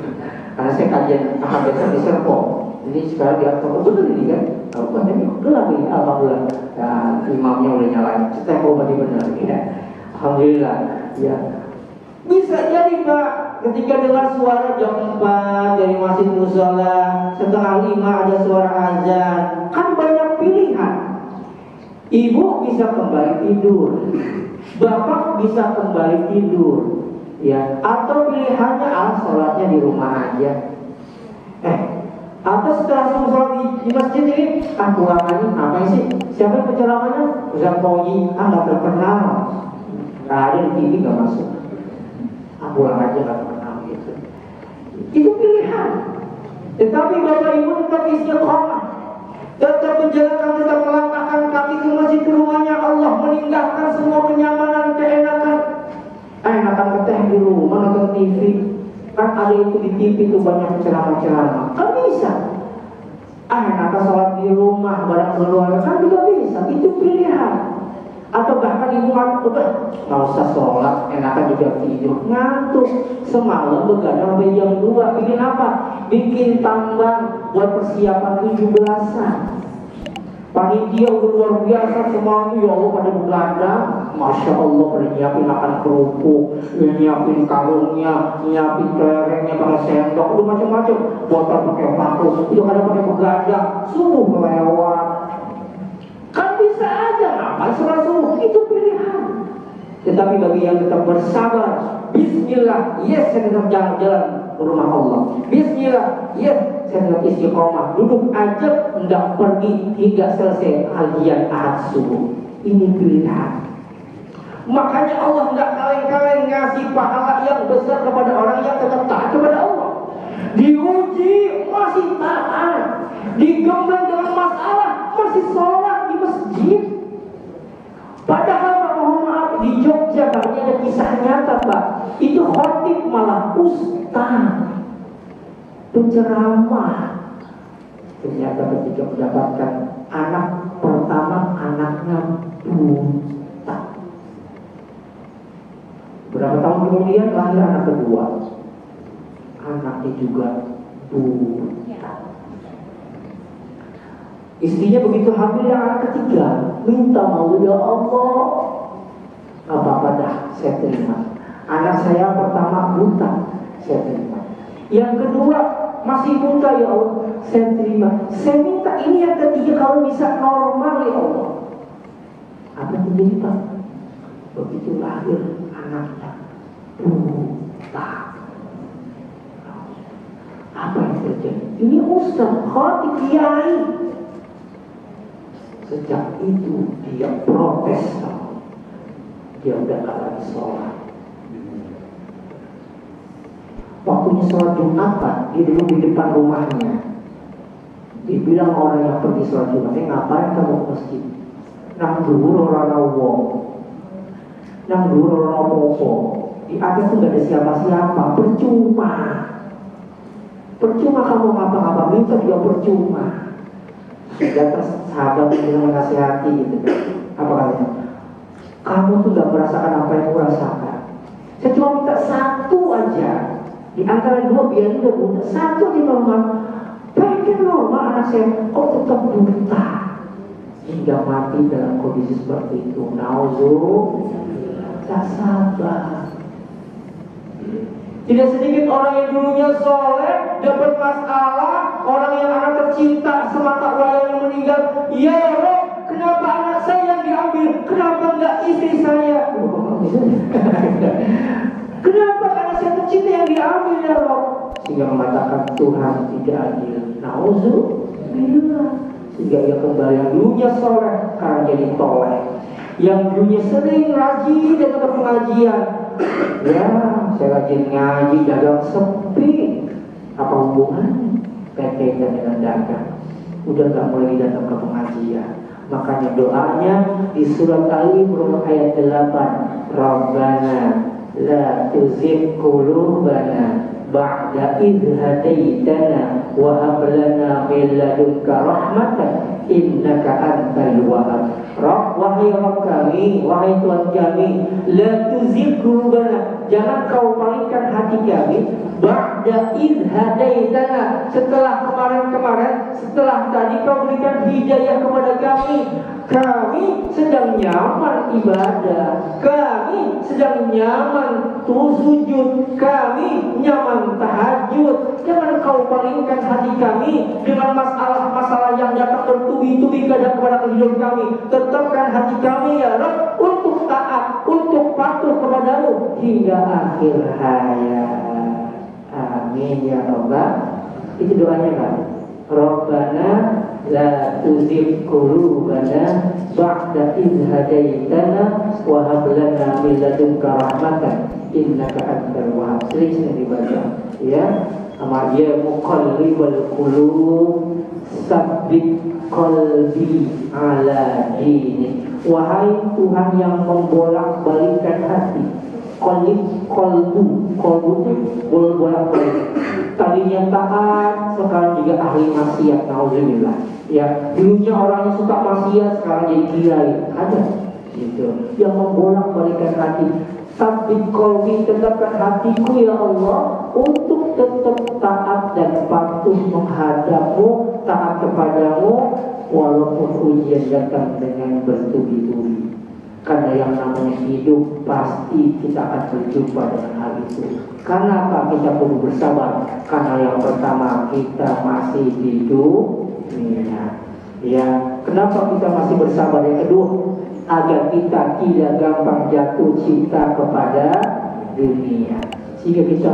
Speaker 1: Karena saya kajian besar di Serpong. Jadi sekarang di atap, bener ini kan? Kalau ini gelap ini, alhamdulillah. Dan imamnya udah nyalain. Saya mau mati bener, ya. Alhamdulillah. Ya. Bisa jadi Pak, ketika dengar suara jam 4 dari masjid mushola, setengah 5 ada suara azan, kan banyak pilihan. Ibu bisa kembali tidur, bapak bisa kembali tidur, ya. Atau pilihannya sholatnya di rumah aja. Atau setelah sholat di masjid ini, pulang aja, ngapain sih? Siapa yang penceramahnya? Ustaz Pogi, nggak terkenal, nggak ada di TV, nggak masuk. Pulang aja, nggak terkenal gitu. Itu pilihan. Tetapi bapak ibu tetap istiqomah, tetap menjalankan, tetap melangkahkan kaki ke masjid, ke rumahnya Allah, meninggalkan semua kenyamanan, keenakan. Enakan keteh di rumah, nonton TV. Kan ada itu di TV itu banyak ceramah-ceramah. Kan bisa. Enakan sholat di rumah bareng keluarga, kan juga bisa. Itu pilihan. Atau bahkan ibu ngantuk, nggak usah sholat, enakan juga tidur, ngantuk. Semalam begadang sampai jam 2, bikin apa? Bikin tambang buat persiapan 17-an. Panitia udah luar biasa semalam, ya Allah, pada begadang. Masya Allah, pada nyiapin makan kerupuk, nyiapin kalungnya, nyiapin kelerengnya pakai sendok, udah macam-macam. Botol pakai paku, itu kadang pakai begadang, subuh melewat. Kan bisa aja, ngapain sholat subuh? Itu pilihan. Tetapi bagi yang tetap bersabar, bismillah, yes, saya tetap jalan-jalan ke rumah Allah. Bismillah, yes, saya tetap istiqomah, duduk aja, tidak pergi hingga selesai kajian ahad subuh. Ini pilihan. Makanya Allah tidak kaleng-kaleng ngasih pahala yang besar kepada orang yang tetap taat kepada Allah. Diuji masih taat, digembleng dengan masalah masih sholat di masjid. Padahal Pak, mohon maaf, di Jogja kami ada kisah nyata Pak. Itu khotib malah ustaz, penceramah. Ternyata ketika mendapatkan anak pertama, anaknya buta. Berapa tahun kemudian lahir anak kedua, anaknya juga buta. Istrinya begitu hamil yang anak ketiga, minta malu, ya Allah, nggak apa-apa dah, saya terima. Anak saya pertama buta, saya terima. Yang kedua masih buta, ya Allah, saya terima. Saya minta ini yang ketiga kalau bisa normal, ya Allah. Apa yang terjadi Pak? Begitu lahir anaknya buta. Apa yang terjadi? Ini ustaz, khatib, kiai. Sejak itu dia protes, dia udah gak lagi sholat. Waktunya sholat Jumat Pak, dia duduk di depan rumahnya. Dibilang orang yang pergi sholat Jumat, ngapain kamu ke masjid? Nang dhuwur ora ana wong, nang dhuwur ora ana apa-apa. Di atas tuh gak ada siapa-siapa, percuma. Percuma kamu ngapa-ngapa, minta juga percuma. Sudah sahabat yang menasihati gitu. Apa katanya? Kamu tuh gak merasakan apa yang aku rasakan. Saya cuma minta satu aja. Di antara dua biar udah buta, satu di normal. Pengen normal anak saya, kok tetap buta hingga mati dalam kondisi seperti itu. Nauzubillah, tak sabar. Tidak sedikit orang yang dulunya soleh dapat masalah, orang yang anak tercinta semata wayang yang meninggal. Ya Rob, kenapa anak saya yang diambil? Kenapa enggak istri saya? Kenapa anak saya tercinta yang diambil, ya Rob? Sehingga mengatakan Tuhan tidak adil. Nauzubillah. Sehingga ia kembali yang dulunya soleh sekarang jadi toleh. Yang dulunya sering rajin datang ke pengajian, ya saya rajin ngaji, dagang sepi. Apa hubungannya? Kaitan dengan dagang. Udah gak mulai datang ke pengajian. Makanya doanya di surat Al-Imran ayat 8, Rabbana la tuzigh qulubana ba'da idh hadaitana wa hab lana min ladunka rahmatan innaka antal wahhab. Rabb, wahai Rabb kami, wahai Tuhan kami, la tuzigh qulubana, jangan kau palingkan hati kami, ba'da idh hadaitana, setelah kemarin-kemarin, setelah tadi kau berikan hidayah kepada kami. Kami sedang nyaman ibadah, kami sedang nyaman sujud, kami nyaman tahajud. Jangan kau palingkan hati kami dengan masalah-masalah yang datang bertubi-tubi kepada hidup kami. Tetapkan hati kami ya Rabb untuk taat, untuk patuh kepadamu hingga akhir hayat. Amin ya Rabbal. Itu doanya kan. Rabbana la tuzigh qulubana ba'da idh hadaitana wa hab lana min ladunka rahmatan innaka antal wahhab. Sering dibaca ya. Sama ya muqallibal qulub sabbit qalbi ala dinik. Wahai Tuhan yang membolak-balikkan hati. Kolbu itu bolak-balik. Tadinya taat, sekarang juga ahli maksiat. Nauzubillah. Ya, dulunya orang yang suka maksiat, sekarang jadi kiai. Ada, gitu. Yang membolak-balikkan hati. Sabit kolbi, tetapkan hatiku ya Allah untuk tetap taat dan patuh menghadapmu, taat kepadamu, walaupun ujian datang dengan bertubi-tubi. Karena yang namanya hidup pasti kita akan berjumpa dengan hal itu. Karena apa kita perlu bersabar? Karena yang pertama kita masih hidup dunia. Ya, kenapa kita masih bersabar? Yang kedua, agar kita tidak gampang jatuh cinta kepada dunia, sehingga kita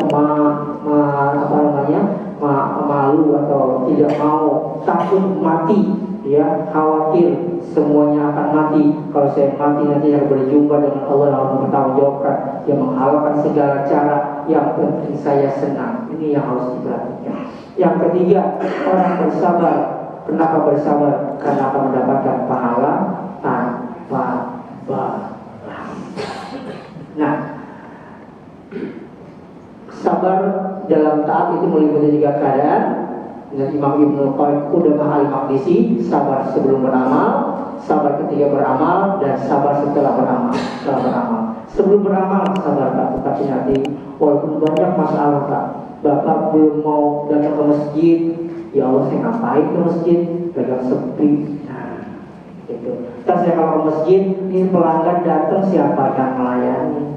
Speaker 1: malu atau tidak mau, takut mati. Ya, khawatir semuanya akan mati. Kalau saya mati nanti saya berjumpa dengan Allah yang mempertanggungjawabkan, yang menghalalkan segala cara. Yang penting saya senang. Ini yang harus diperhatikan. Yang ketiga, orang bersabar. Kenapa bersabar? Karena akan mendapatkan pahala tanpa balas. Nah, sabar dalam taat itu meliputi tiga keadaan. Dan Imam Ibnu Qayyim Qudamah al-Maqdisi, sabar sebelum beramal, sabar ketika beramal, dan sabar setelah beramal. Sebelum beramal sabar Pak, tetapi nanti walaupun banyak masalah Pak, Bapak belum mau datang ke masjid, ya Allah saya ngapain ke masjid, pegang sepi. Nah, gitu. Terus saya kalau ke masjid, ini pelanggan datang siapa yang melayani,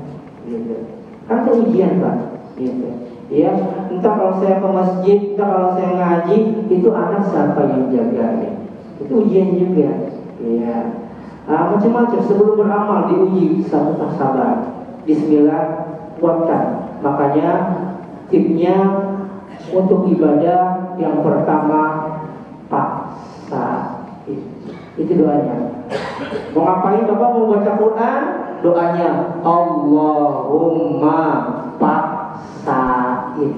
Speaker 1: gitu. Kan itu ujian Pak, gitu. Ya, entah kalau saya ke masjid, entah kalau saya ngaji, itu anak siapa yang jaganya. Itu ujian juga. Ya, macam-macam. Sebelum beramal diuji, sabar. Bismillah, kuatkan. Makanya tipsnya untuk ibadah yang pertama paksa. Itu doanya. Mau ngapain Bapak? Mau baca Quran? Doanya Allahumma paksain.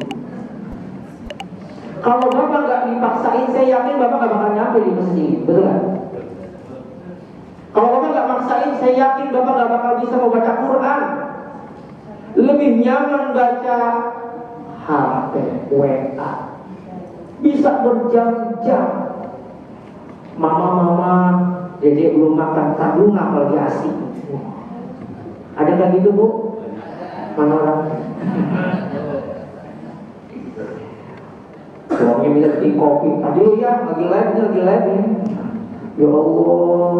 Speaker 1: Kalau Bapak gak dipaksain, saya yakin Bapak gak bakal nyampe di masjid. Betul gak? Kalau Bapak gak maksain, saya yakin Bapak gak bakal bisa membaca Quran. Lebih nyaman baca HP, WA. Bisa berjam-jam. Mama, Dede belum makan, tak dulu ngapal di asik. Ada gak gitu Bu? Mana orang? Suaminya bisa bikin kopi. Tadi ya, lagi live nih. Ya Allah,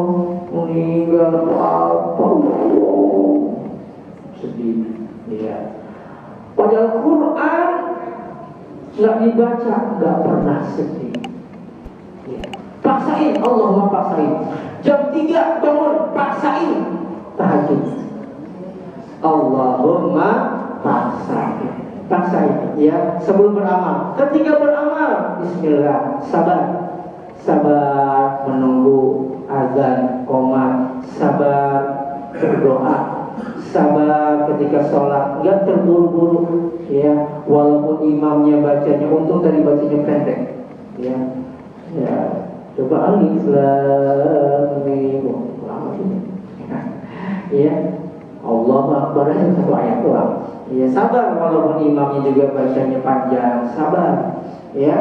Speaker 1: meninggal apa? Sedih. Ya. Padahal Quran nggak dibaca, nggak pernah sedih. Ya. Paksain, Allahumma paksain. Jam 3 bangun, paksain tahajud. Allahumma paksain, ya, sebelum beramal. Ketika beramal, bismillah, sabar menunggu azan qomat, sabar berdoa, sabar ketika sholat, nggak terburu-buru, ya, walaupun imamnya bacanya, untung tadi bacanya pendek, ya, coba alif lam mim, lama juga, ya. Allahu Akbar itu satu ayat doang. Ya, sabar walaupun imamnya juga bacanya panjang, sabar. Ya,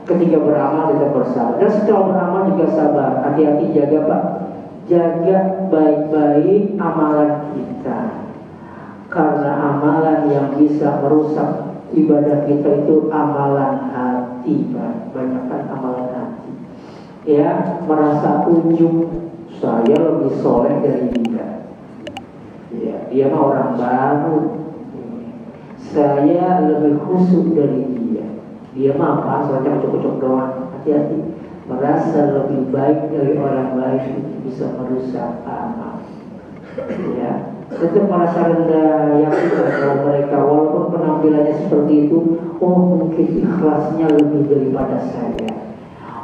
Speaker 1: ketika beramal kita bersabar. Dan setelah beramal juga sabar. Hati-hati jaga Pak. Jaga baik-baik amalan kita. Karena amalan yang bisa merusak ibadah kita itu amalan hati Pak. Banyakkan amalan hati. Ya, merasa ujub, saya lebih soleh dari dia. Ya, dia mah orang baru. Saya lebih khusyuk dari dia. Dia mah apa? Soalnya kocok-kocok doang. Hati-hati. Merasa lebih baik dari orang lain itu bisa merusak amal. Ya, tetap merasa rendah yang bahwa mereka walaupun penampilannya seperti itu, oh mungkin ikhlasnya lebih daripada saya.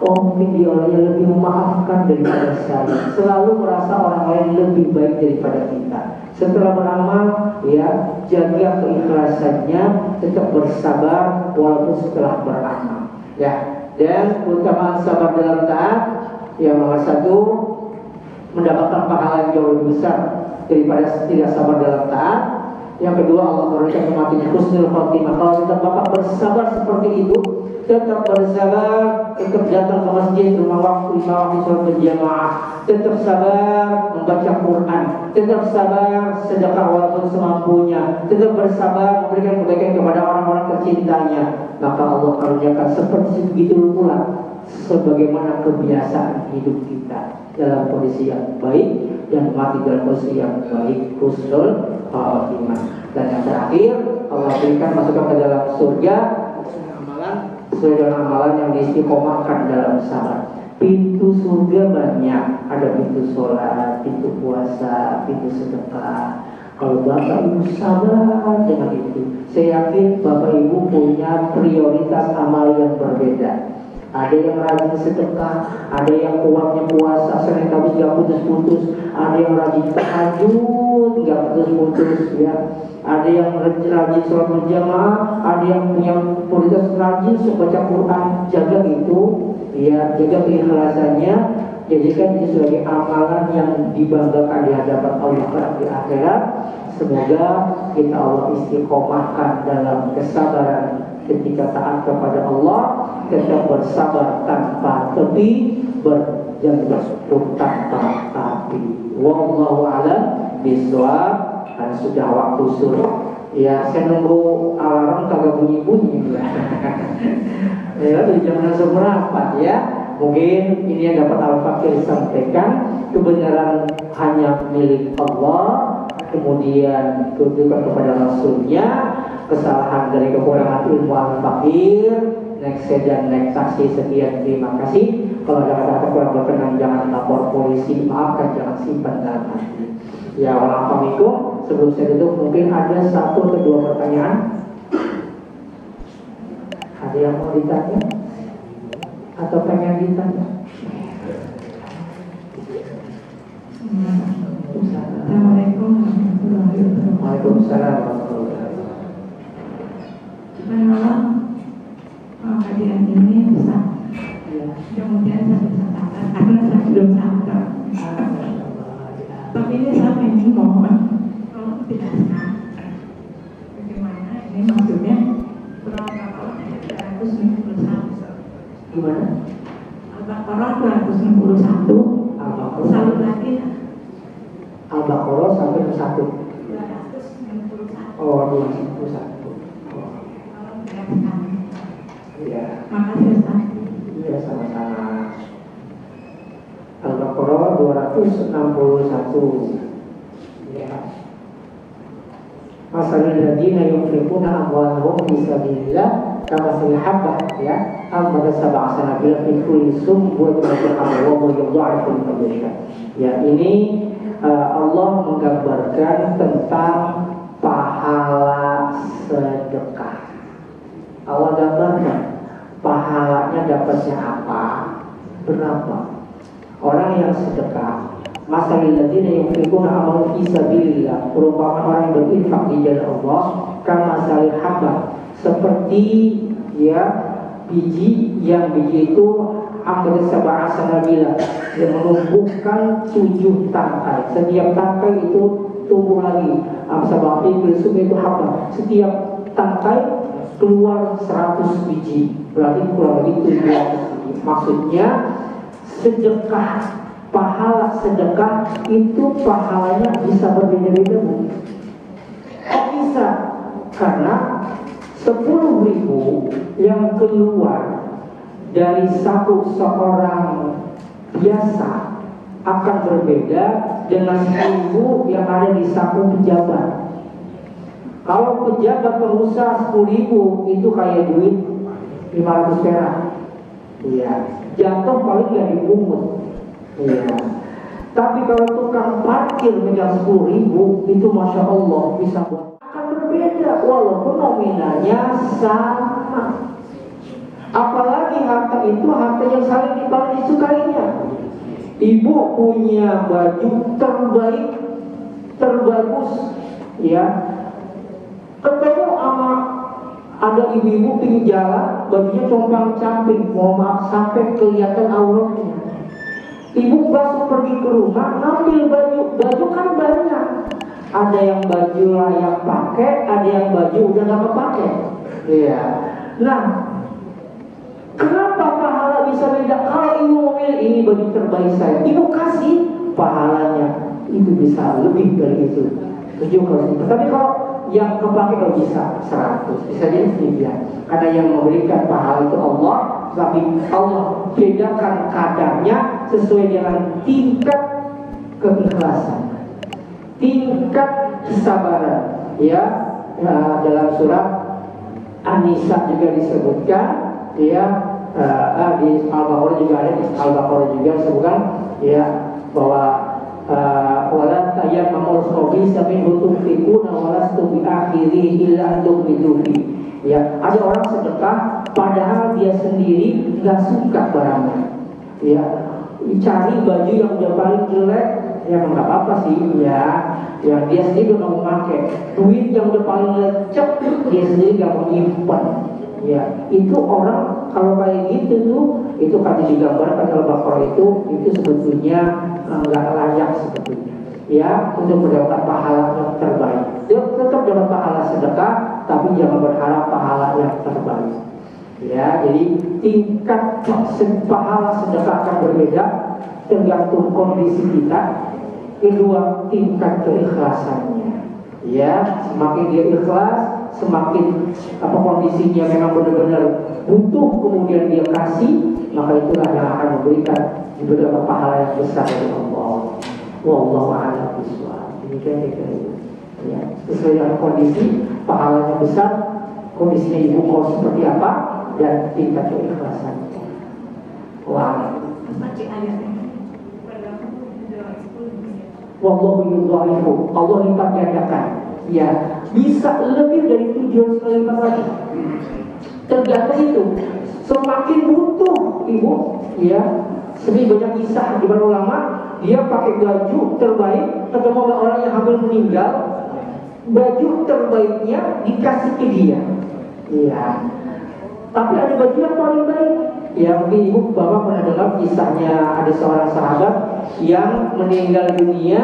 Speaker 1: Oh mungkin dia orangnya lebih memaafkan daripada saya. Selalu merasa orang lain lebih baik daripada kita. Setelah beramal, ya jaga keikhlasannya, tetap bersabar walaupun setelah beramal. Ya, dan keutamaan sabar dalam taat yang nomor satu, mendapatkan pahala yang jauh lebih besar daripada tidak sabar dalam taat. Yang kedua, Allah memberikan kematian husnul khotimah. Kalau kita Bapak bersabar seperti itu, tetap bersabar, tetap datang ke masjid 5 waktu sholat berjamaah, tetap sabar membaca Quran, tetap sabar sedekah walaupun semampunya, tetap bersabar memberikan kebaikan kepada orang-orang tercintanya, maka Allah karuniakan seperti begitu pula sebagaimana kebiasaan hidup kita dalam kondisi yang baik dan mati dalam kondisi yang baik, husnul khotimah. Dan yang terakhir, Allah berikan masukkan ke dalam surga sesuai dengan amalan yang diistiqomahkan dalam sabar. Pintu surga banyak, ada pintu sholat, pintu puasa, pintu sedekah. Kalau Bapak Ibu sabar dengan itu, saya yakin Bapak Ibu punya prioritas amal yang berbeda. Ada yang rajin sedekah, ada yang kuatnya puasa Senin Kamis gak putus-putus, ada yang rajin tahajud gak putus-putus, ya. Ada yang rajin sholat berjamaah, ada yang punya prioritas rajin baca Quran. Jaga itu, ya, jaga keikhlasannya, jadikan ini sebagai amalan yang dibanggakan di hadapan Allah di akhirat. Semoga kita Allah istiqomahkan dalam kesabaran ketika taat kepada Allah, tetap bersabar tanpa tepi, berjanji pun tanpa tapi. Wallahu a'lam bishawab. Karena sudah waktu suruh, ya saya nunggu alarm kagak bunyi-bunyi. Ya, dari jam seberapa ya? Mungkin ini yang dapat Al-Fakir sampaikan, kebenaran hanya milik Allah, kemudian kedudukan kepada Rasulnya, kesalahan dari kekurangan ilmu Al-Fakir. Next dan next saksi sekian, terima kasih. Kalau ada kata-kata kurang berkenan jangan lapor polisi, maafkan, jangan simpan dalam hati. Ya, wassalamualaikum. Sebelum saya tutup, mungkin ada 1 atau 2 pertanyaan. Ada yang mau ditanya atau pengen ditanya?
Speaker 2: Assalamualaikum warahmatullahi wabarakatuh.
Speaker 1: Waalaikumsalam warahmatullahi wabarakatuh.
Speaker 2: Menolong kajian ini bisa, kemudian saya bisa sabar karena saya belum sabar. Tapi ini saya ingin mohon tolong dijelaskan bagaimana ini maksudnya surah Al-Baqarah ayat 261.
Speaker 1: Gimana?
Speaker 2: Al-Baqarah 261. Satu lagi
Speaker 1: Al-Baqarah sampai ke 1.
Speaker 2: 261.
Speaker 1: Oh, 261.
Speaker 2: Tolong dijelaskan.
Speaker 1: Iya.
Speaker 2: Makasih Ustaz.
Speaker 1: Iya, sama-sama. Al-Baqarah 261. Ya. Masalul ladzina yunfiquna amwalahum fi sabilillah kamathali habbah, ya, amada sab'a sanabila fi kulli sunbulatin mi'atu wa yudha'ifu liman yasha. Ya, ini Allah menggambarkan tentang pahala sedekah. Allah gambarkan pahalanya dapatnya apa, berapa. Orang yang sedekah, masalul ladzina yunfiquna amwalahum fi sabilillah, perumpamaan orang yang berinfak di jalan Allah, kamathali habbah, seperti ya biji itu amada sab'a sanabila, yang menumbuhkan 7 tangkai. Setiap tangkai itu tumbuh lagi. Sab'a filsum itu habbah. Setiap tangkai keluar 100 biji. Berarti kurang lebih 700 biji. Maksudnya sedekah, pahala sedekah itu pahalanya bisa berbeda-beda. Kok bisa? Karena 10.000 yang keluar dari seorang biasa akan berbeda dengan 10.000 yang ada di saku pejabat. Kalau pejabat pengusaha 10.000 itu kayak duit 500 perak. Iya, jatuh paling nggak dipungut. Iya. Tapi kalau tukang parkir megang 10.000 itu masya Allah bisa buat akan berbeda walaupun nominalnya sama. Apalagi harta itu harta yang paling disukainya. Ibu punya baju terbaik, terbagus, ya. Ketemu sama ada ibu-ibu pinggir jalan, bajunya compang-camping, mau maaf sampai kelihatan auratnya. Ibu langsung pergi ke rumah, ngambil baju kan banyak. Ada yang baju layak pakai, ada yang baju udah gak kepake. Iya. Nah, kenapa pahala bisa beda? Kalau ibu ngomel ini baju terbaik saya, ibu kasih pahalanya itu bisa lebih dari itu. 7 kalau itu. Tapi kalau yang kepake kalau bisa 100, bisa jadi 9. Karena yang memberikan pahala itu Allah, tapi Allah bedakan kadarnya sesuai dengan tingkat keikhlasan, tingkat kesabaran. Ya, dalam surat An-Nisa juga disebutkan, ya, di Al-Baqarah juga ada, di Al-Baqarah juga disebutkan, ya, bahwa wala tayammamul khabitha minhu tunfiquna walastu biakhirihi illa tughmiduhi. Ya, ada orang sedekah padahal dia sendiri nggak suka barangnya. Ya, cari baju yang udah paling jelek, ya nggak apa-apa sih, ya. Ya dia sendiri udah mau pakai. Duit yang udah paling lecek, dia sendiri nggak mau nyimpan. Ya, itu orang kalau kayak gitu tuh, itu kan digambarkan Al-Baqarah itu sebetulnya nggak layak sebetulnya. Ya, untuk mendapat pahala yang terbaik. Dia tetap dapat pahala sedekah, tapi jangan berharap pahala yang terbaik. Ya, jadi tingkat pahala sedekah akan berbeda tergantung kondisi kita. Kedua, tingkat keikhlasannya. Ya, semakin dia ikhlas, semakin kondisinya memang benar-benar butuh, kemudian dia kasih, maka itulah yang akan memberikan beberapa pahala yang besar dari Allah. Wallahu a'lam bishawab. Demikian itu. Ya, sesuai dengan kondisi pahalanya besar, kondisinya ibu kau seperti apa, dan tingkat keikhlasan. Wah. Wallahu yudhaifu. Allah lipat gandakan. Ya, bisa lebih dari 7 kali lipat lagi. Tergantung itu. Semakin butuh ibu, ya. Seperti banyak kisah di para ulama, dia pakai baju terbaik, ketemu orang yang hampir meninggal, baju terbaiknya dikasih ke dia. Iya. Tapi ada baju yang paling baik. Ya, mungkin ibu bapak pernah dengar kisahnya, ada seorang sahabat yang meninggal dunia,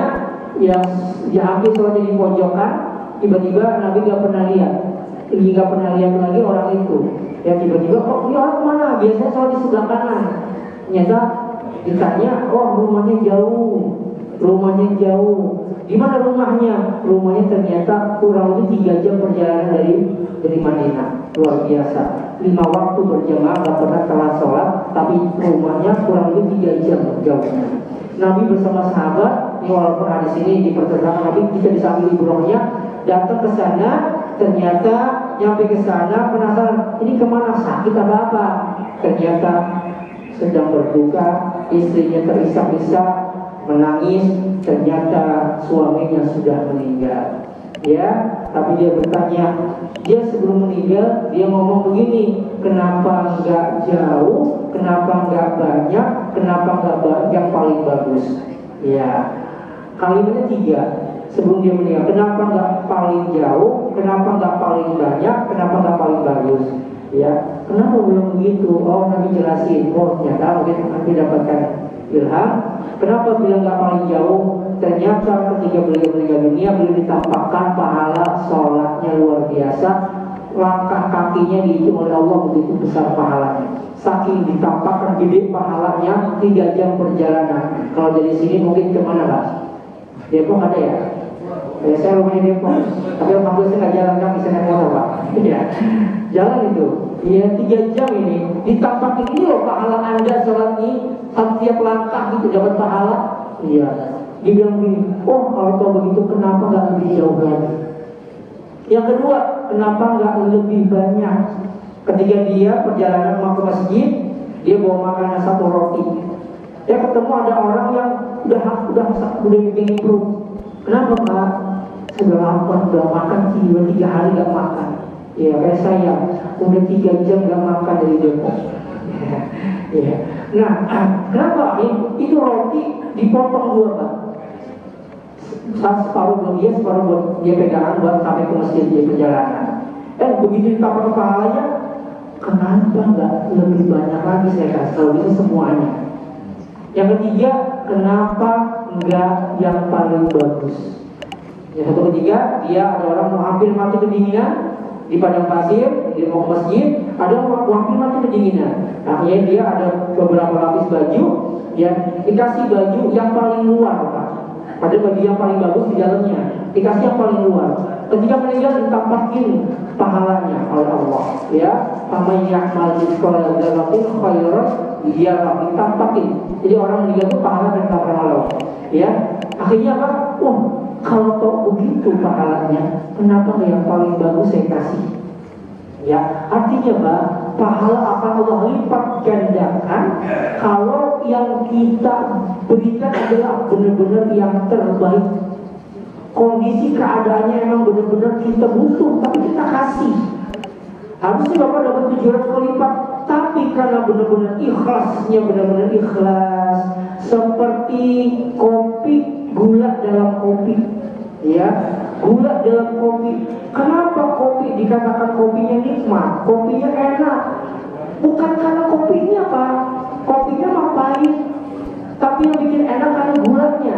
Speaker 1: yang dia hampir sholatnya di pojokan, tiba-tiba Nabi gak pernah lihat, gak pernah lihat lagi orang itu. Ya, tiba-tiba kok ini orang mana? Biasanya sholat di sebelah kanan. Ternyata ditanya, oh rumahnya jauh. Di mana rumahnya? Rumahnya ternyata kurang lebih 3 jam perjalanan dari Madinah. Luar biasa. 5 waktu berjamaah, gak pernah telat sholat, tapi rumahnya kurang lebih 3 jam jauhnya. Nabi bersama sahabat, ini walaupun hadis ini diperkatakan Nabi bisa disambil ibrohnya, datang ke sana, ternyata nyampe ke sana penasaran, ini kemana, sakit apa? Ternyata sedang berduka, istrinya terisak-isak, menangis, ternyata suaminya sudah meninggal. Ya, tapi dia bertanya, dia sebelum meninggal dia ngomong begini, kenapa enggak jauh, kenapa enggak banyak, kenapa enggak yang paling bagus? Ya, kalimatnya 3 sebelum dia meninggal. Kenapa enggak paling jauh, kenapa enggak paling banyak, kenapa enggak paling bagus? Ya, kenapa belum begitu? Oh, Nabi jelasin. Oh, ternyata mungkin Nabi dapatkan ilham. Kenapa bilang gak paling jauh? Ternyata ketika beliau meninggal dunia, beliau ditampakkan pahala sholatnya luar biasa. Langkah kakinya dihitung oleh Allah begitu besar pahalanya. Saking ditampakkan gede pahalanya, 3 jam perjalanan. Kalau dari sini mungkin kemana Pak? Depok ada ya? Ya, saya rumahnya Depok. Tapi alhamdulillah saya gak jalan kaki, saya naik motor Pak. Ya, jalan itu. Ya, 3 jam ini ditampakin ini loh pahala Anda sholat ini. Setiap langkah itu dapat pahala. Iya. Dia bilang gini, oh kalau tahu begitu kenapa nggak lebih jauh lagi? Yang kedua, kenapa nggak lebih banyak? Ketika dia perjalanan mau ke masjid, dia bawa makanan 1 roti. Dia ketemu ada orang yang udah bikin perut. Kenapa Pak? Sudah lapar, udah makan 3 hari nggak makan. Ya kayak saya, udah 3 jam nggak makan dari Depok. Ya. Nah, kenapa? Itu roti dipotong 2 Pak. Separuh buat dia, separuh buat dia pegangan buat sampai ke masjid dia perjalanan. Begitu ditambah pahalanya, kenapa nggak lebih banyak lagi saya kasih? Kalau bisa semuanya. Yang ketiga, kenapa nggak yang paling bagus? Yang ketiga, dia ada orang mau hampir mati kedinginan di padang pasir, dia mau ke masjid, ada orang hampir mati kedinginan. Akhirnya dia ada beberapa lapis baju, ya dikasih baju yang paling luar, Pak. Padahal baju yang paling bagus di dalamnya, dikasih yang paling luar. Ketika meninggal ditampakin pahalanya oleh Allah, ya. Faman ya'mal mithqala dzarratin khairan yarah, ditampakin. Jadi orang meninggal itu pahala dan ditampakin oleh Allah, ya. Akhirnya apa? Kalau tahu begitu pahalanya, kenapa yang paling bagus saya kasih? Ya, artinya Pak, pahala akan Allah lipat gandakan kalau yang kita berikan adalah benar-benar yang terbaik. Kondisi keadaannya emang benar-benar kita butuh, tapi kita kasih. Harusnya Bapak dapat 700 kali lipat, tapi karena benar-benar ikhlasnya, benar-benar ikhlas, seperti kopi, gula dalam kopi, ya, gula dalam kopi. Kenapa kopi dikatakan kopinya nikmat, kopinya enak? Bukan karena kopinya Pak, kopinya mah pahit, tapi yang bikin enak karena gulanya.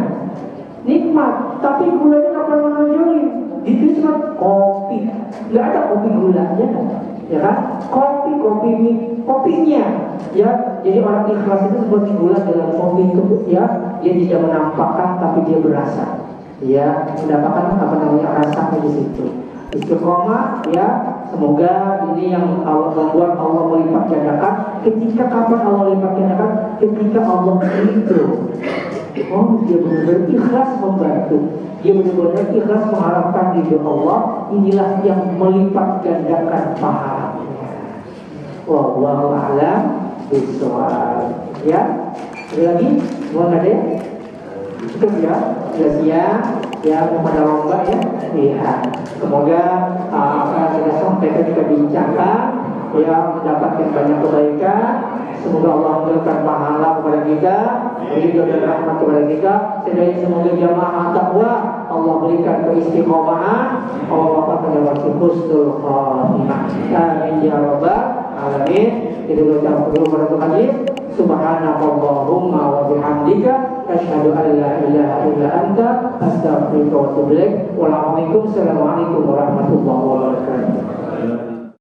Speaker 1: Nikmat, tapi gulanya nggak pernah menonjolin. Itu cuma kopi, nggak ada kopi gulanya, ya kan? Kopinya, ya. Jadi orang ikhlas itu seperti gula dalam kopi itu, ya. Dia tidak menampakkan, tapi dia berasa, ya, mendapatkan rasanya di situ. Istiqomah, ya. Semoga ini yang Allah membuat Allah melipat gandakan. Ketika kapan Allah lipat gandakan? Ketika Allah itu, dia benar-benar ikhlas membantu, dia benar-benar ikhlas mengharapkan ridho Allah. Inilah yang melipat gandakan pahalanya. Wallahu a'lam bishawab. Ya, ada lagi? Mau ada? Cukup ya, sudah siang. Ya, pada lomba ya. Iya. Semoga apa yang kita sampaikan kita bincangkan, ya, mendapatkan banyak kebaikan. Semoga Allah memberikan pahala kepada kita, ridho dan rahmat kepada kita. Semoga jamaah takwa Allah berikan keistiqomahan, Allah berikan kepada husnul khatimah. Amin ya rabbal alamin. Itu ucap pada hadis. Subhanakallahumma wa bihamdika asyhadu an la ilaha illa anta astaghfiruka wa atubu ilaik. Wassalamualaikum warahmatullahi wabarakatuh.